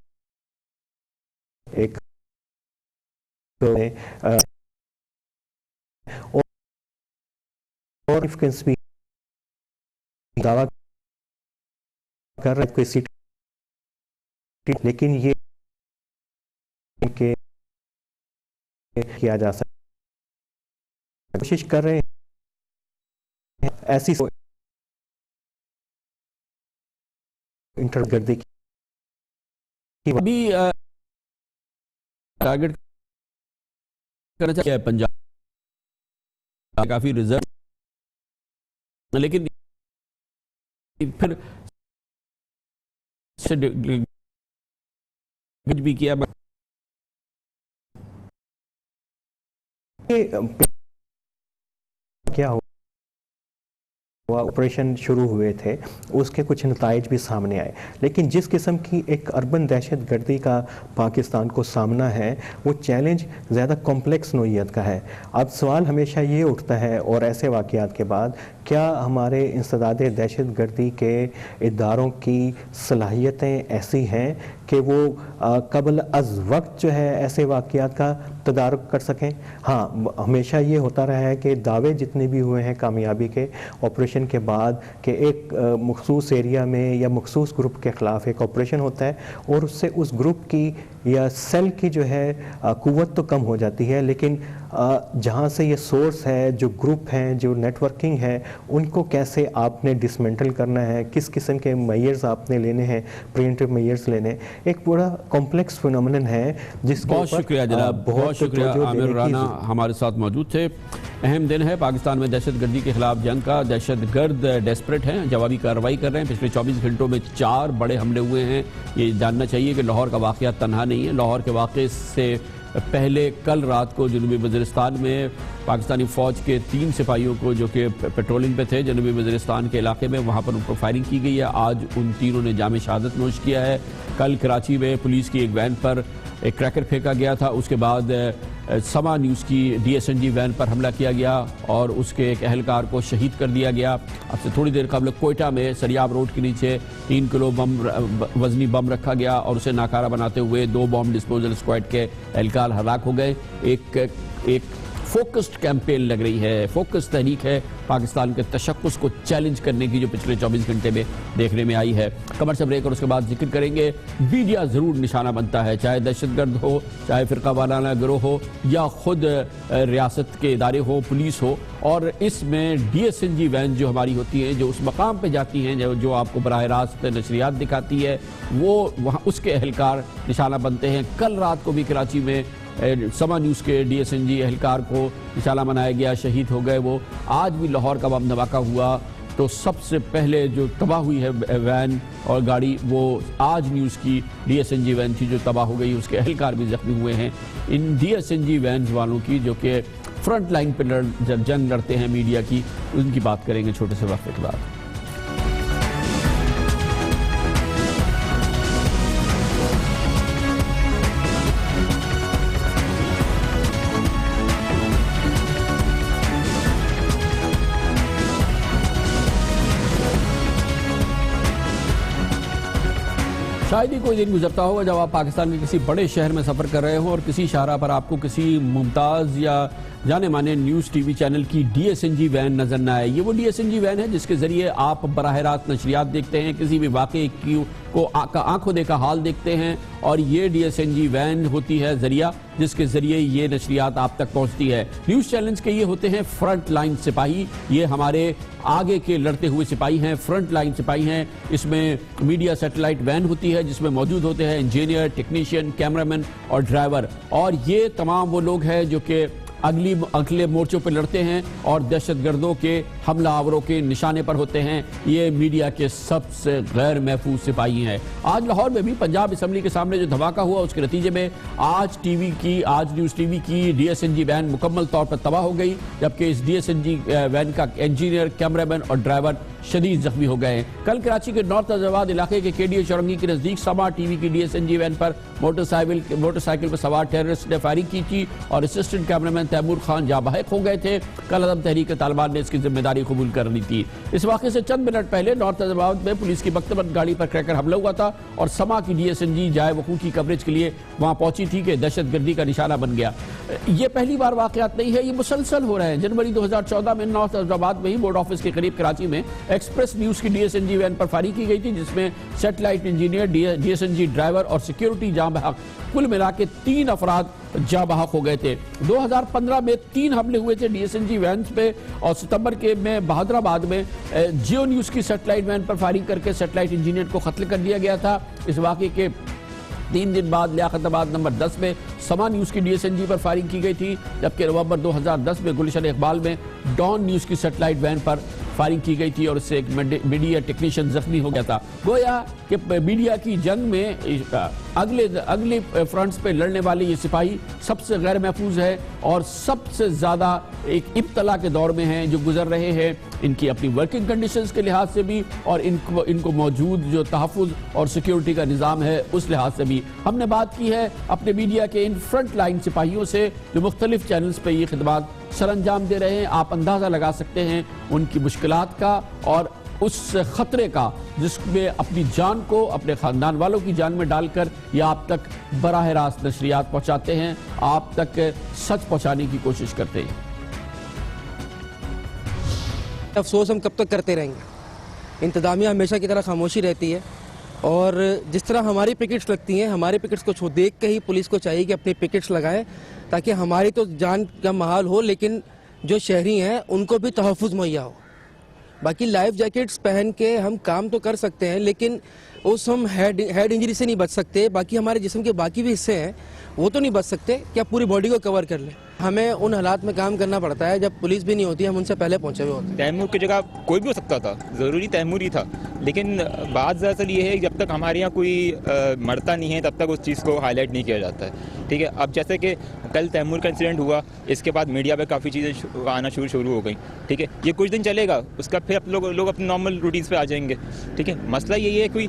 एक और भी दावा कर रहे कोई सीट, लेकिन ये किया जा सकता, कोशिश कर रहे हैं ऐसी इंटरगर्दी की अभी टारगेट करना चाहिए पंजाब काफी रिजर्व, लेकिन फिर भी किया क्या हुआ, ऑपरेशन शुरू हुए थे उसके कुछ नताइज भी सामने आए, लेकिन जिस किस्म की एक अर्बन दहशतगर्दी का पाकिस्तान को सामना है वो चैलेंज ज़्यादा कॉम्प्लेक्स नोयत का है। अब सवाल हमेशा ये उठता है और ऐसे वाक़यात के बाद, क्या हमारे इंसदाद दहशतगर्दी के इदारों की सलाहियतें ऐसी हैं कि वो कबल अज़ वक्त जो है ऐसे वाक़यात का तदारुक कर सकें? हाँ, हमेशा ये होता रहा है कि दावे जितने भी हुए हैं कामयाबी के ऑपरेशन के बाद कि एक मखसूस एरिया में या मखसूस ग्रुप के ख़िलाफ़ एक ऑपरेशन होता है और उससे उस ग्रुप की या सेल की जो है कुव्वत तो कम हो जाती है, लेकिन जहाँ से ये सोर्स है, जो ग्रुप हैं, जो नेटवर्किंग है, उनको कैसे आपने डिसमेंटल करना है, किस किस्म के मेजर्स आपने लेने हैं, प्रिवेंटिव मेजर्स लेने, एक पूरा कॉम्प्लेक्स फिनोमेनन है जिसके बहुत शुक्रिया जनाब, बहुत शुक्रिया। आमिर राना हमारे साथ मौजूद थे। अहम दिन है पाकिस्तान में दहशतगर्दी के खिलाफ जंग का। दहशतगर्द डेस्परेट हैं, जवाबी कार्रवाई कर रहे हैं। पिछले 24 घंटों में 4 बड़े हमले हुए हैं। ये जानना चाहिए कि लाहौर का वाक़या तनहा नहीं है। लाहौर के वाक़े से पहले कल रात को जनूबी वज़ीरिस्तान में पाकिस्तानी फ़ौज के 3 सिपाहियों को जो कि पेट्रोलिंग पे थे जनूबी वज़ीरिस्तान के इलाके में, वहाँ पर उन पर फायरिंग की गई है। आज उन तीनों ने जाम शहादत नोश किया है। कल कराची में पुलिस की एक वैन पर एक क्रैकर फेंका गया था, उसके बाद समा न्यूज़ की DSNG वैन पर हमला किया गया और उसके एक अहलकार को शहीद कर दिया गया। अब से थोड़ी देर कबल कोयटा में सरियाब रोड के नीचे 3 किलो वजनी बम रखा गया और उसे नाकारा बनाते हुए 2 बॉम्ब डिस्पोजल स्क्वाड के एहलकार हलाक हो गए। एक फोकस्ड कैंपेन लग रही है, फोकस तहरीक है पाकिस्तान के तशक्कुस को चैलेंज करने की, जो पिछले 24 घंटे में देखने में आई है। कमर्शियल ब्रेक और उसके बाद जिक्र करेंगे। मीडिया ज़रूर निशाना बनता है, चाहे दहशतगर्द हो, चाहे फ़िरका वाराना गिरोह हो या खुद रियासत के इदारे हो, पुलिस हो। और इसमें DSNG वैन जो हमारी होती हैं, जो उस मकाम पर जाती हैं जो आपको बराह रास्त नशरियात दिखाती है, वो वहाँ उसके अहलकार निशाना बनते हैं। कल रात को भी कराची में समा न्यूज़ के DSNG एहलकार को निशाना बनाया गया, शहीद हो गए वो। आज भी लाहौर का बम धमाका हुआ तो सबसे पहले जो तबाह हुई है वैन और गाड़ी, वो आज न्यूज़ की DSNG वैन थी जो तबाह हो गई, उसके एहलकार भी जख्मी हुए हैं। इन DSNG वैन वालों की जो कि फ्रंट लाइन पर जंग लड़ते हैं मीडिया की, उनकी बात करेंगे छोटे से वक्फे के बाद। शायद ही कोई दिन गुजरता होगा जब आप पाकिस्तान के किसी बड़े शहर में सफ़र कर रहे हो और किसी शाहरा पर आपको किसी मुमताज़ या जाने माने न्यूज़ TV चैनल की DSNG वैन नज़र न आए। ये वो DSNG वैन है जिसके ज़रिए आप बराह रास्त नशरियात देखते हैं, किसी भी वाक़े को आंखों देखा हाल देखते हैं। और ये DSNG वैन होती है ज़रिया जिसके ज़रिए ये नशरियात आप तक पहुँचती है। न्यूज़ चैनल्स के ये होते हैं फ्रंट लाइन सिपाही, ये हमारे आगे के लड़ते हुए सिपाही हैं, फ्रंट लाइन सिपाही हैं। इसमें मीडिया सैटेलाइट वैन होती है जिसमें मौजूद होते हैं इंजीनियर, टेक्नीशियन, कैमरामैन और ड्राइवर। और ये तमाम वो लोग हैं जो कि अगले मोर्चों पर लड़ते हैं और दहशतगर्दों के हमला आवरों के निशाने पर होते हैं। ये मीडिया के सबसे गैर महफूज सिपाही हैं। आज लाहौर में भी पंजाब असम्बली के सामने जो धमाका हुआ उसके नतीजे में आज न्यूज़ TV की DSNG वैन मुकम्मल तौर पर तबाह हो गई, जबकि इस DSNG वैन का इंजीनियर, कैमरामैन और ड्राइवर शदीद जख्मी हो गए। कल कराची के नॉर्थ अजाबाद इलाके के KDA चौरंगी के नज़दीक समा TV की DSNG वैन पर मोटरसाइकिल पर सवार टेररिस्ट ने फायरिंग की थी और असिस्टेंट कैमरामैन तैमूर खान जाबाहिक हो गए थे। कल अदम तहरीक तालिबान ने इसकी जिम्मेदारी कबूल कर ली थी। इस वाक़े से चंद मिनट पहले नॉर्थ अजाबाद में पुलिस की बख्तबंद गाड़ी पर क्रैकर हमला हुआ था और समा की DSNG जाए वकूँ की कवरेज के लिए वहाँ पहुंची थी कि दहशतगर्दी का निशाना बन गया। ये पहली बार वाक़यात नहीं है, ये मुसलसल हो रहे हैं। जनवरी 2014 में नॉर्थ अजाबाद में ही बोर्ड ऑफिस के करीब कराची में एक्सप्रेस न्यूज़ की DSNG वैन पर फायरिंग की गई थी जिसमें सैटेलाइट इंजीनियर, DSNG ड्राइवर और सिक्योरिटी जाँ बहक, कुल मिला के 3 अफराद जाँ बहक हो गए थे। 2015 में 3 हमले हुए थे DSNG वैन पे और सितंबर के में बहादुराबाद में जियो न्यूज़ की सैटेलाइट वैन पर फायरिंग करके सैटेलाइट इंजीनियर को कत्ल कर दिया गया था। इस वाक़े के 3 दिन बाद लियाकताबाद नंबर 10 में समा न्यूज़ की DSNG पर फायरिंग की गई थी, जबकि नवंबर 2010 में गुलशन इकबाल में डॉन न्यूज़ की सैटेलाइट वैन पर फायरिंग की गई थी और इससे एक मीडिया टेक्नीशियन जख्मी हो गया था। गोया कि मीडिया की जंग में अगले फ्रंट्स पे लड़ने वाले ये सिपाही सबसे गैर महफूज है और सबसे ज़्यादा एक इब्तला के दौर में हैं जो गुजर रहे हैं, इनकी अपनी वर्किंग कंडीशंस के लिहाज से भी और इनको मौजूद जो तहफ़्फ़ुज़ और सिक्योरिटी का निज़ाम है उस लिहाज से भी। हमने बात की है अपने मीडिया के इन फ्रंट लाइन सिपाहियों से जो मुख्तलिफ चैनल्स पर ये खिदमात सर अंजाम दे रहे हैं। आप अंदाज़ा लगा सकते हैं उनकी मुश्किलात का और उस खतरे का जिसमें अपनी जान को अपने ख़ानदान वालों की जान में डालकर ये आप तक बराह रास्त नशरियात पहुँचाते हैं, आप तक सच पहुँचाने की कोशिश करते हैं। अफसोस हम कब तक करते रहेंगे। इंतज़ामिया हमेशा की तरह खामोशी रहती है और जिस तरह हमारी पिकेट्स लगती हैं, हमारे पिकेट्स को देख के ही पुलिस को चाहिए कि अपनी पिकेट्स लगाएं ताकि हमारी तो जान का महाल हो लेकिन जो शहरी हैं उनको भी तहफ़्फ़ुज़ मुहैया हो। बाकी लाइफ जैकेट्स पहन के हम काम तो कर सकते हैं लेकिन उस हम हेड इंजरी से नहीं बच सकते। बाकी हमारे जिस्म के बाकी भी हिस्से हैं वो तो नहीं बच सकते कि आप पूरी बॉडी को कवर कर लें। हमें उन हालात में काम करना पड़ता है जब पुलिस भी नहीं होती, हम उनसे पहले पहुंचे हुए होते हैं। तैमूर की जगह कोई भी हो सकता था, ज़रूरी तैमूर ही था, लेकिन बात दरअसल ये है कि जब तक हमारे यहाँ कोई मरता नहीं है तब तक उस चीज़ को हाईलाइट नहीं किया जाता है। ठीक है, अब जैसे कि कल तैमूर का इंसिडेंट हुआ, इसके बाद मीडिया पे काफ़ी चीज़ें आना शुरू हो गई। ठीक है, ये कुछ दिन चलेगा, उसका फिर लोग अपने नॉर्मल रूटीन्स पे आ जाएंगे। ठीक है, मसला यही है कोई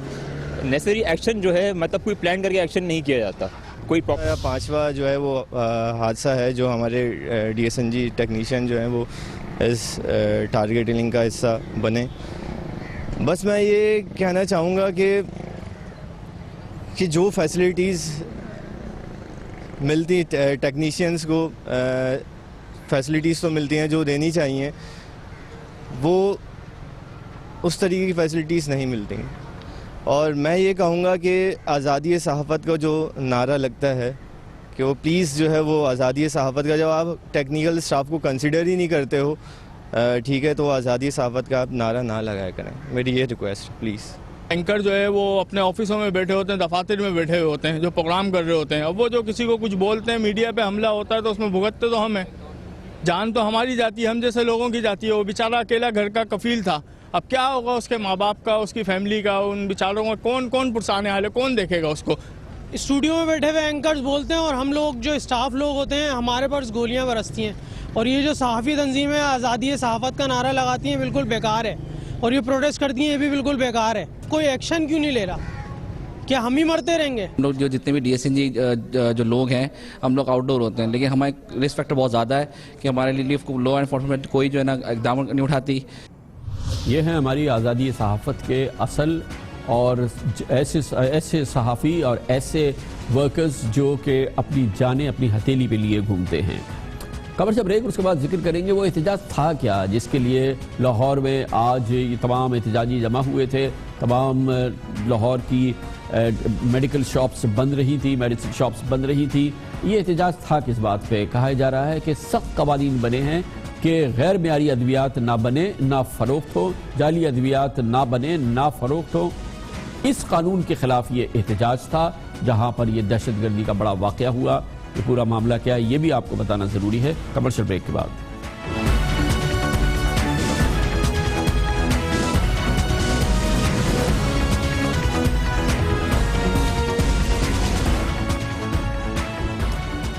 नेसेसरी एक्शन जो है, मतलब कोई प्लान करके एक्शन नहीं किया जाता। कोई पांचवा जो है वो हादसा है जो हमारे DSNG टेक्नीशियन जो हैं वो इस टारगेट किलिंग का हिस्सा बने। बस मैं ये कहना चाहूँगा कि जो फैसिलिटीज़ मिलती टेक्नीशियंस को, फैसिलिटीज़ तो मिलती हैं जो देनी चाहिए, वो उस तरीके की फैसिलिटीज़ नहीं मिलती। और मैं ये कहूँगा कि आज़ादी सहाफ़त का जो नारा लगता है कि वो प्लीज़ जो है वो आज़ादी सहाफ़त का, जब आप टेक्निकल स्टाफ को कंसिडर ही नहीं करते हो, ठीक है, तो आज़ादी सहाफ़त का आप नारा ना लगाया करें। मेरी ये रिक्वेस्ट प्लीज़। एंकर जो है वो अपने ऑफिसों में बैठे होते हैं, दफातर में बैठे हुए होते हैं, जो प्रोग्राम कर रहे होते हैं। अब वो जो किसी को कुछ बोलते हैं, मीडिया पे हमला होता है तो उसमें भुगतते तो हम हैं, जान तो हमारी जाती है, हम जैसे लोगों की जाती है। वो बेचारा अकेला घर का कफील था, अब क्या होगा उसके माँ बाप का, उसकी फैमिली का, उन बेचारों का कौन पुरसाने हाल है, कौन देखेगा उसको। स्टूडियो में बैठे हुए एंकर्स बोलते हैं और हम लोग जो स्टाफ लोग होते हैं हमारे पास गोलियां बरसती हैं। और ये जो सहाफ़ी तंजीमें आज़ादी सहाफ़त का नारा लगाती हैं बिल्कुल बेकार है, और ये प्रोटेस्ट करती हैं ये भी बिल्कुल बेकार है। कोई एक्शन क्यों नहीं ले रहा? क्या हम ही मरते रहेंगे? हम लोग जो जितने भी DSNG जो लोग हैं, हम लोग आउटडोर होते हैं, लेकिन हमारे रिस्क फैक्टर बहुत ज़्यादा है कि हमारे लिए लॉ एनफोर्समेंट कोई जो है ना इक़दाम नहीं उठाती। ये हैं हमारी आज़ादी सहाफ़त के असल और ऐसे सहाफ़ी और ऐसे वर्कर्स जो कि अपनी जानें अपनी हथेली पे लिए घूमते हैं। खबर से ब्रेक, उसके बाद जिक्र करेंगे वो एहतजाज था क्या जिसके लिए लाहौर में आज ये तमाम एहतजाजी जमा हुए थे। तमाम लाहौर की मेडिकल शॉप्स बंद रही थी, मेडिसिन शॉप्स बंद रही थी। ये एहतजाज था किस बात पे? कहा जा रहा है कि सख्त कवानीन बने हैं कि गैर मियारी अद्वियात ना बने ना फ़रोख्त हो, जाली अद्वियात ना बने ना फ़रोख्त हो। इस कानून के ख़िलाफ़ ये एहतजाज था जहाँ पर यह दहशतगर्दी का बड़ा वाक़या हुआ। ये पूरा मामला क्या है ये भी आपको बताना ज़रूरी है कमर्शियल ब्रेक के बाद।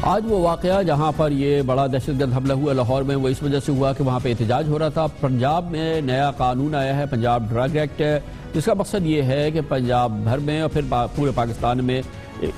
आज वो वाक़या जहाँ पर ये बड़ा दहशतगर्द हमला हुआ लाहौर में, वो इस वजह से हुआ कि वहाँ पे एहतजाज हो रहा था। पंजाब में नया कानून आया है, पंजाब ड्रग एक्ट है, जिसका मकसद ये है कि पंजाब भर में और फिर पूरे पाकिस्तान में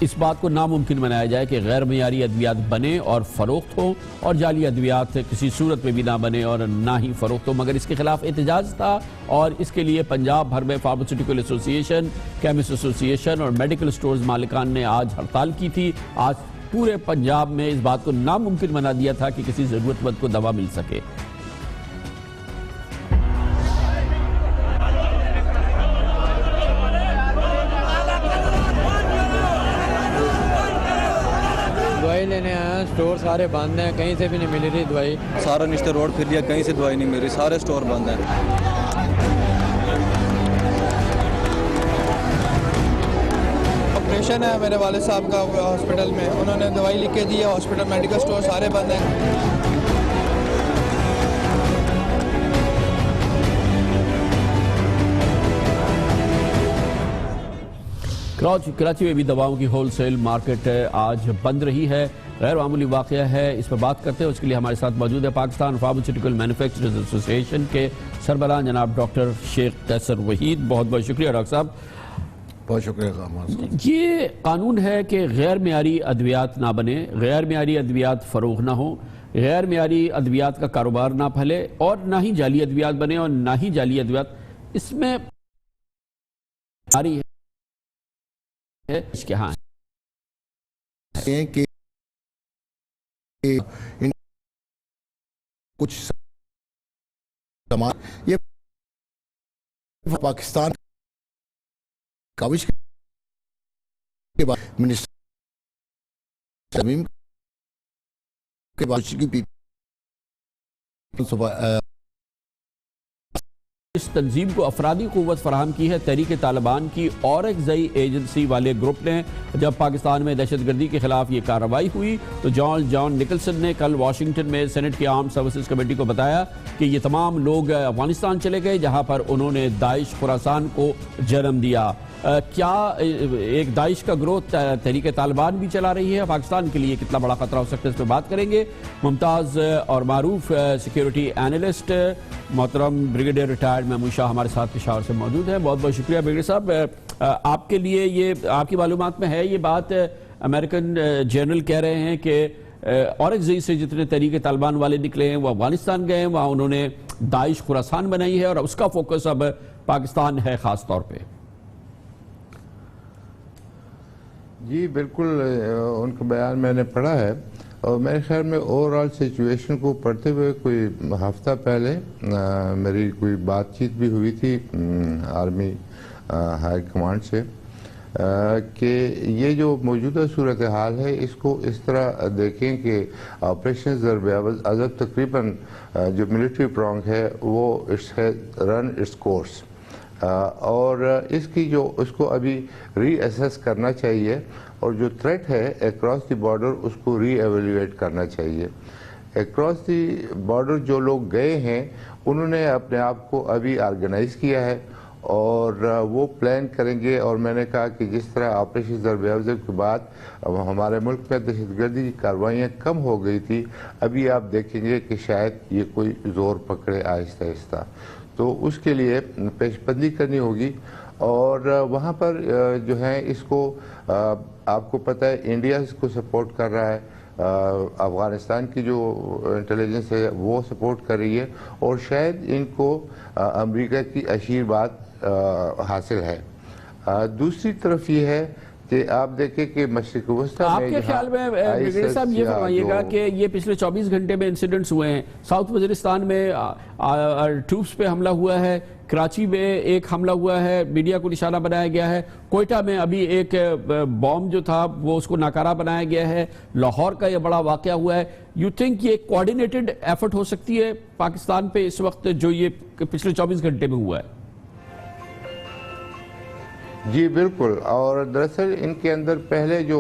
इस बात को नामुमकिन बनाया जाए कि गैर मियारी अद्वियात बने और फ़रोख्त हो, और जाली अद्वियात किसी सूरत में भी ना बने और ना ही फ़रोख्त हो। मगर इसके खिलाफ एहतजाज था और इसके लिए पंजाब भर में फार्मास्यूटिकल एसोसिएशन, केमिस्ट एसोसिएशन और मेडिकल स्टोर्स मालिकान ने आज हड़ताल की थी। आज पूरे पंजाब में इस बात को नामुमकिन बना दिया था कि किसी ज़रूरतमंद को दवा मिल सके। दवाई लेने आया, स्टोर सारे बंद हैं, कहीं से भी नहीं मिल रही दवाई। सारा निश्चित रोड फिर लिया, कहीं से दवाई नहीं मिल रही, सारे स्टोर बंद हैं। ऑपरेशन है मेरे वाले साहब का हॉस्पिटल में, उन्होंने दवाई लिख के दी है, हॉस्पिटल मेडिकल स्टोर सारे बंद हैं। कराची में भी दवाओं की होलसेल मार्केट आज बंद रही है। गैर मामूली वाक़या है, इस पर बात करते हैं। उसके लिए हमारे साथ मौजूद है पाकिस्तान फार्मास्यूटिकल मैन्युफैक्चरर्स एसोसिएशन के सरबराह जनाब डॉक्टर शेख कैसर वहीद। बहुत बहुत शुक्रिया डॉक्टर साहब। बहुत शुक्रिया। ये कानून है कि गैर मियारी अद्वियात ना बने, गैर मियारी अद्वियात फ़रोग ना हो, गैर मियारी अद्वियात का कारोबार ना फैले और ना ही जाली अद्वियात बने और ना ही जाली अद्वियात इसमें आ रही है इसके। हाँ कि कुछ समाज ये पाकिस्तान काविश के बाद मिनिस्टर तमीम के बाद की इस तंजीम को अफरादी क़ुव्वत फराहम की है तहरीक तालिबान की औरकज़ई एजेंसी वाले ग्रुप ने। जब पाकिस्तान में दहशतगर्दी के खिलाफ ये कार्रवाई हुई तो जॉन निकलसन ने कल वाशिंगटन में सेनेट की आर्म सर्विसेज कमेटी को बताया कि ये तमाम लोग अफगानिस्तान चले गए जहाँ पर उन्होंने दाइश खुरासान को जन्म दिया। क्या एक दाइश का ग्रोथ तहरीक तालिबान भी चला रही है? पाकिस्तान के लिए कितना बड़ा खतरा हो सकता है, इस पर बात करेंगे। मुमताज़ और मारूफ सिक्योरिटी एनालिस्ट मोहतरम ब्रिगेडियर रिटायर्ड महमूद शाह हमारे साथ पेशावर से मौजूद है। बहुत बहुत शुक्रिया ब्रिगेडियर साहब। आपके लिए ये आपकी मालूमात में है ये बात, अमेरिकन जनरल कह रहे हैं कि औरकज़ई से जितने तहरीक तालिबान वाले निकले हैं वो अफगानिस्तान गए हैं, वहाँ उन्होंने दाइश खुरासान बनाई है और उसका फोकस अब पाकिस्तान है ख़ास तौर पर। जी बिल्कुल, उनका बयान मैंने पढ़ा है और मेरे ख्याल में ओवरऑल सिचुएशन को पढ़ते हुए कोई हफ्ता पहले मेरी कोई बातचीत भी हुई थी आर्मी हाई कमांड से कि ये जो मौजूदा सूरत हाल है इसको इस तरह देखें कि ऑपरेशन ज़रब अज़ब तकरीबन जो मिलिट्री प्रॉन्ग है वो रन इट्स कोर्स और इसकी जो उसको अभी रीअसेस करना चाहिए और जो थ्रेट है अक्रॉस द बॉर्डर उसको रीएवेल्युएट करना चाहिए। अक्रॉस द बॉर्डर जो लोग गए हैं उन्होंने अपने आप को अभी ऑर्गेनाइज किया है और वो प्लान करेंगे। और मैंने कहा कि जिस तरह ऑपरेशन ज़रब अज़ब के बाद हमारे मुल्क में दहशतगर्दी की कार्रवाइयाँ कम हो गई थी, अभी आप देखेंगे कि शायद ये कोई ज़ोर पकड़े आहिस्ता आहिस्ता, तो उसके लिए पेशबंदी करनी होगी। और वहाँ पर जो है इसको आपको पता है इंडिया इसको सपोर्ट कर रहा है, अफ़गानिस्तान की जो इंटेलिजेंस है वो सपोर्ट कर रही है और शायद इनको अमेरिका की आशीर्वाद हासिल है। दूसरी तरफ ये है कि आप देखें कि मशरिक़ वस्ता में आपके ख्याल में ब्रिगेडियर साहब ये फरमाइएगा कि ये पिछले 24 घंटे में इंसिडेंट्स हुए हैं, साउथ वज़ीरिस्तान में ट्रूप्स पे हमला हुआ है, कराची में एक हमला हुआ है, मीडिया को निशाना बनाया गया है, कोयटा में अभी एक बॉम्ब जो था वो उसको नाकारा बनाया गया है, लाहौर का ये बड़ा वाक़या हुआ है। यू थिंक ये कोऑर्डिनेटेड एफर्ट हो सकती है पाकिस्तान पे इस वक्त जो ये पिछले 24 घंटे में हुआ है? जी बिल्कुल, और दरअसल इनके अंदर पहले जो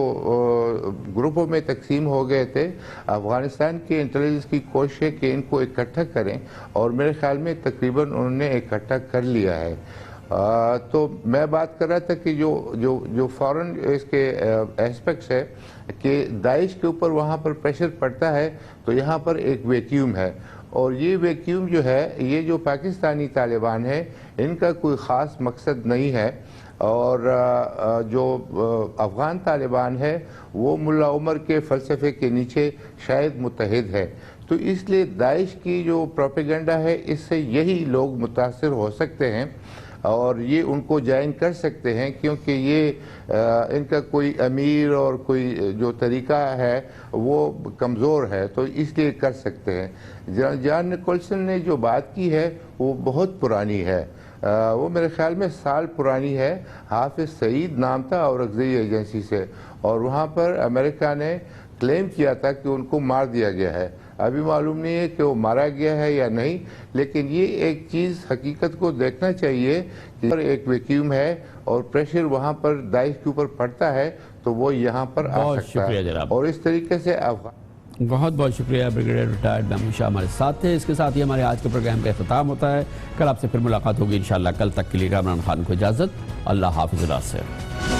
ग्रुपों में तकसीम हो गए थे, अफ़गानिस्तान के इंटेलिजेंस की कोशिश है कि इनको इकट्ठा करें और मेरे ख्याल में तकरीबन उन्होंने इकट्ठा कर लिया है। तो मैं बात कर रहा था कि जो फॉरेन इसके एस्पेक्ट्स है कि दाइश के ऊपर वहाँ पर प्रेशर पड़ता है तो यहाँ पर एक वैक्यूम है और ये वैक्यूम जो है ये जो पाकिस्तानी तालिबान है इनका कोई ख़ास मकसद नहीं है और जो अफ़गान तालिबान है वो मुल्ला उमर के फ़लसफ़े के नीचे शायद मुत्तहिद है। तो इसलिए दाइश की जो प्रोपेगेंडा है इससे यही लोग मुतासिर हो सकते हैं और ये उनको ज्वाइन कर सकते हैं क्योंकि ये इनका कोई अमीर और कोई जो तरीका है वो कमज़ोर है, तो इसलिए कर सकते हैं। जॉन निकोलसन ने जो बात की है वो बहुत पुरानी है, वो मेरे ख्याल में साल पुरानी है। हाफिज सईद नाम था औरकज़ई एजेंसी से और वहाँ पर अमेरिका ने क्लेम किया था कि उनको मार दिया गया है। अभी मालूम नहीं है कि वो मारा गया है या नहीं, लेकिन ये एक चीज़ हकीकत को देखना चाहिए कि एक वैक्यूम है और प्रेशर वहाँ पर दाइश के ऊपर पड़ता है तो वो यहाँ पर आ सकता है और इस तरीके से बहुत बहुत शुक्रिया। ब्रिगेडियर रिटायर्ड महमूद शाह हमारे साथ थे। इसके साथ ही हमारे आज के प्रोग्राम का अख्ताम होता है। कल आपसे फिर मुलाकात होगी इंशाअल्लाह। कल तक के लिए कामरान खान को इजाज़त। अल्लाह हाफ़िज़।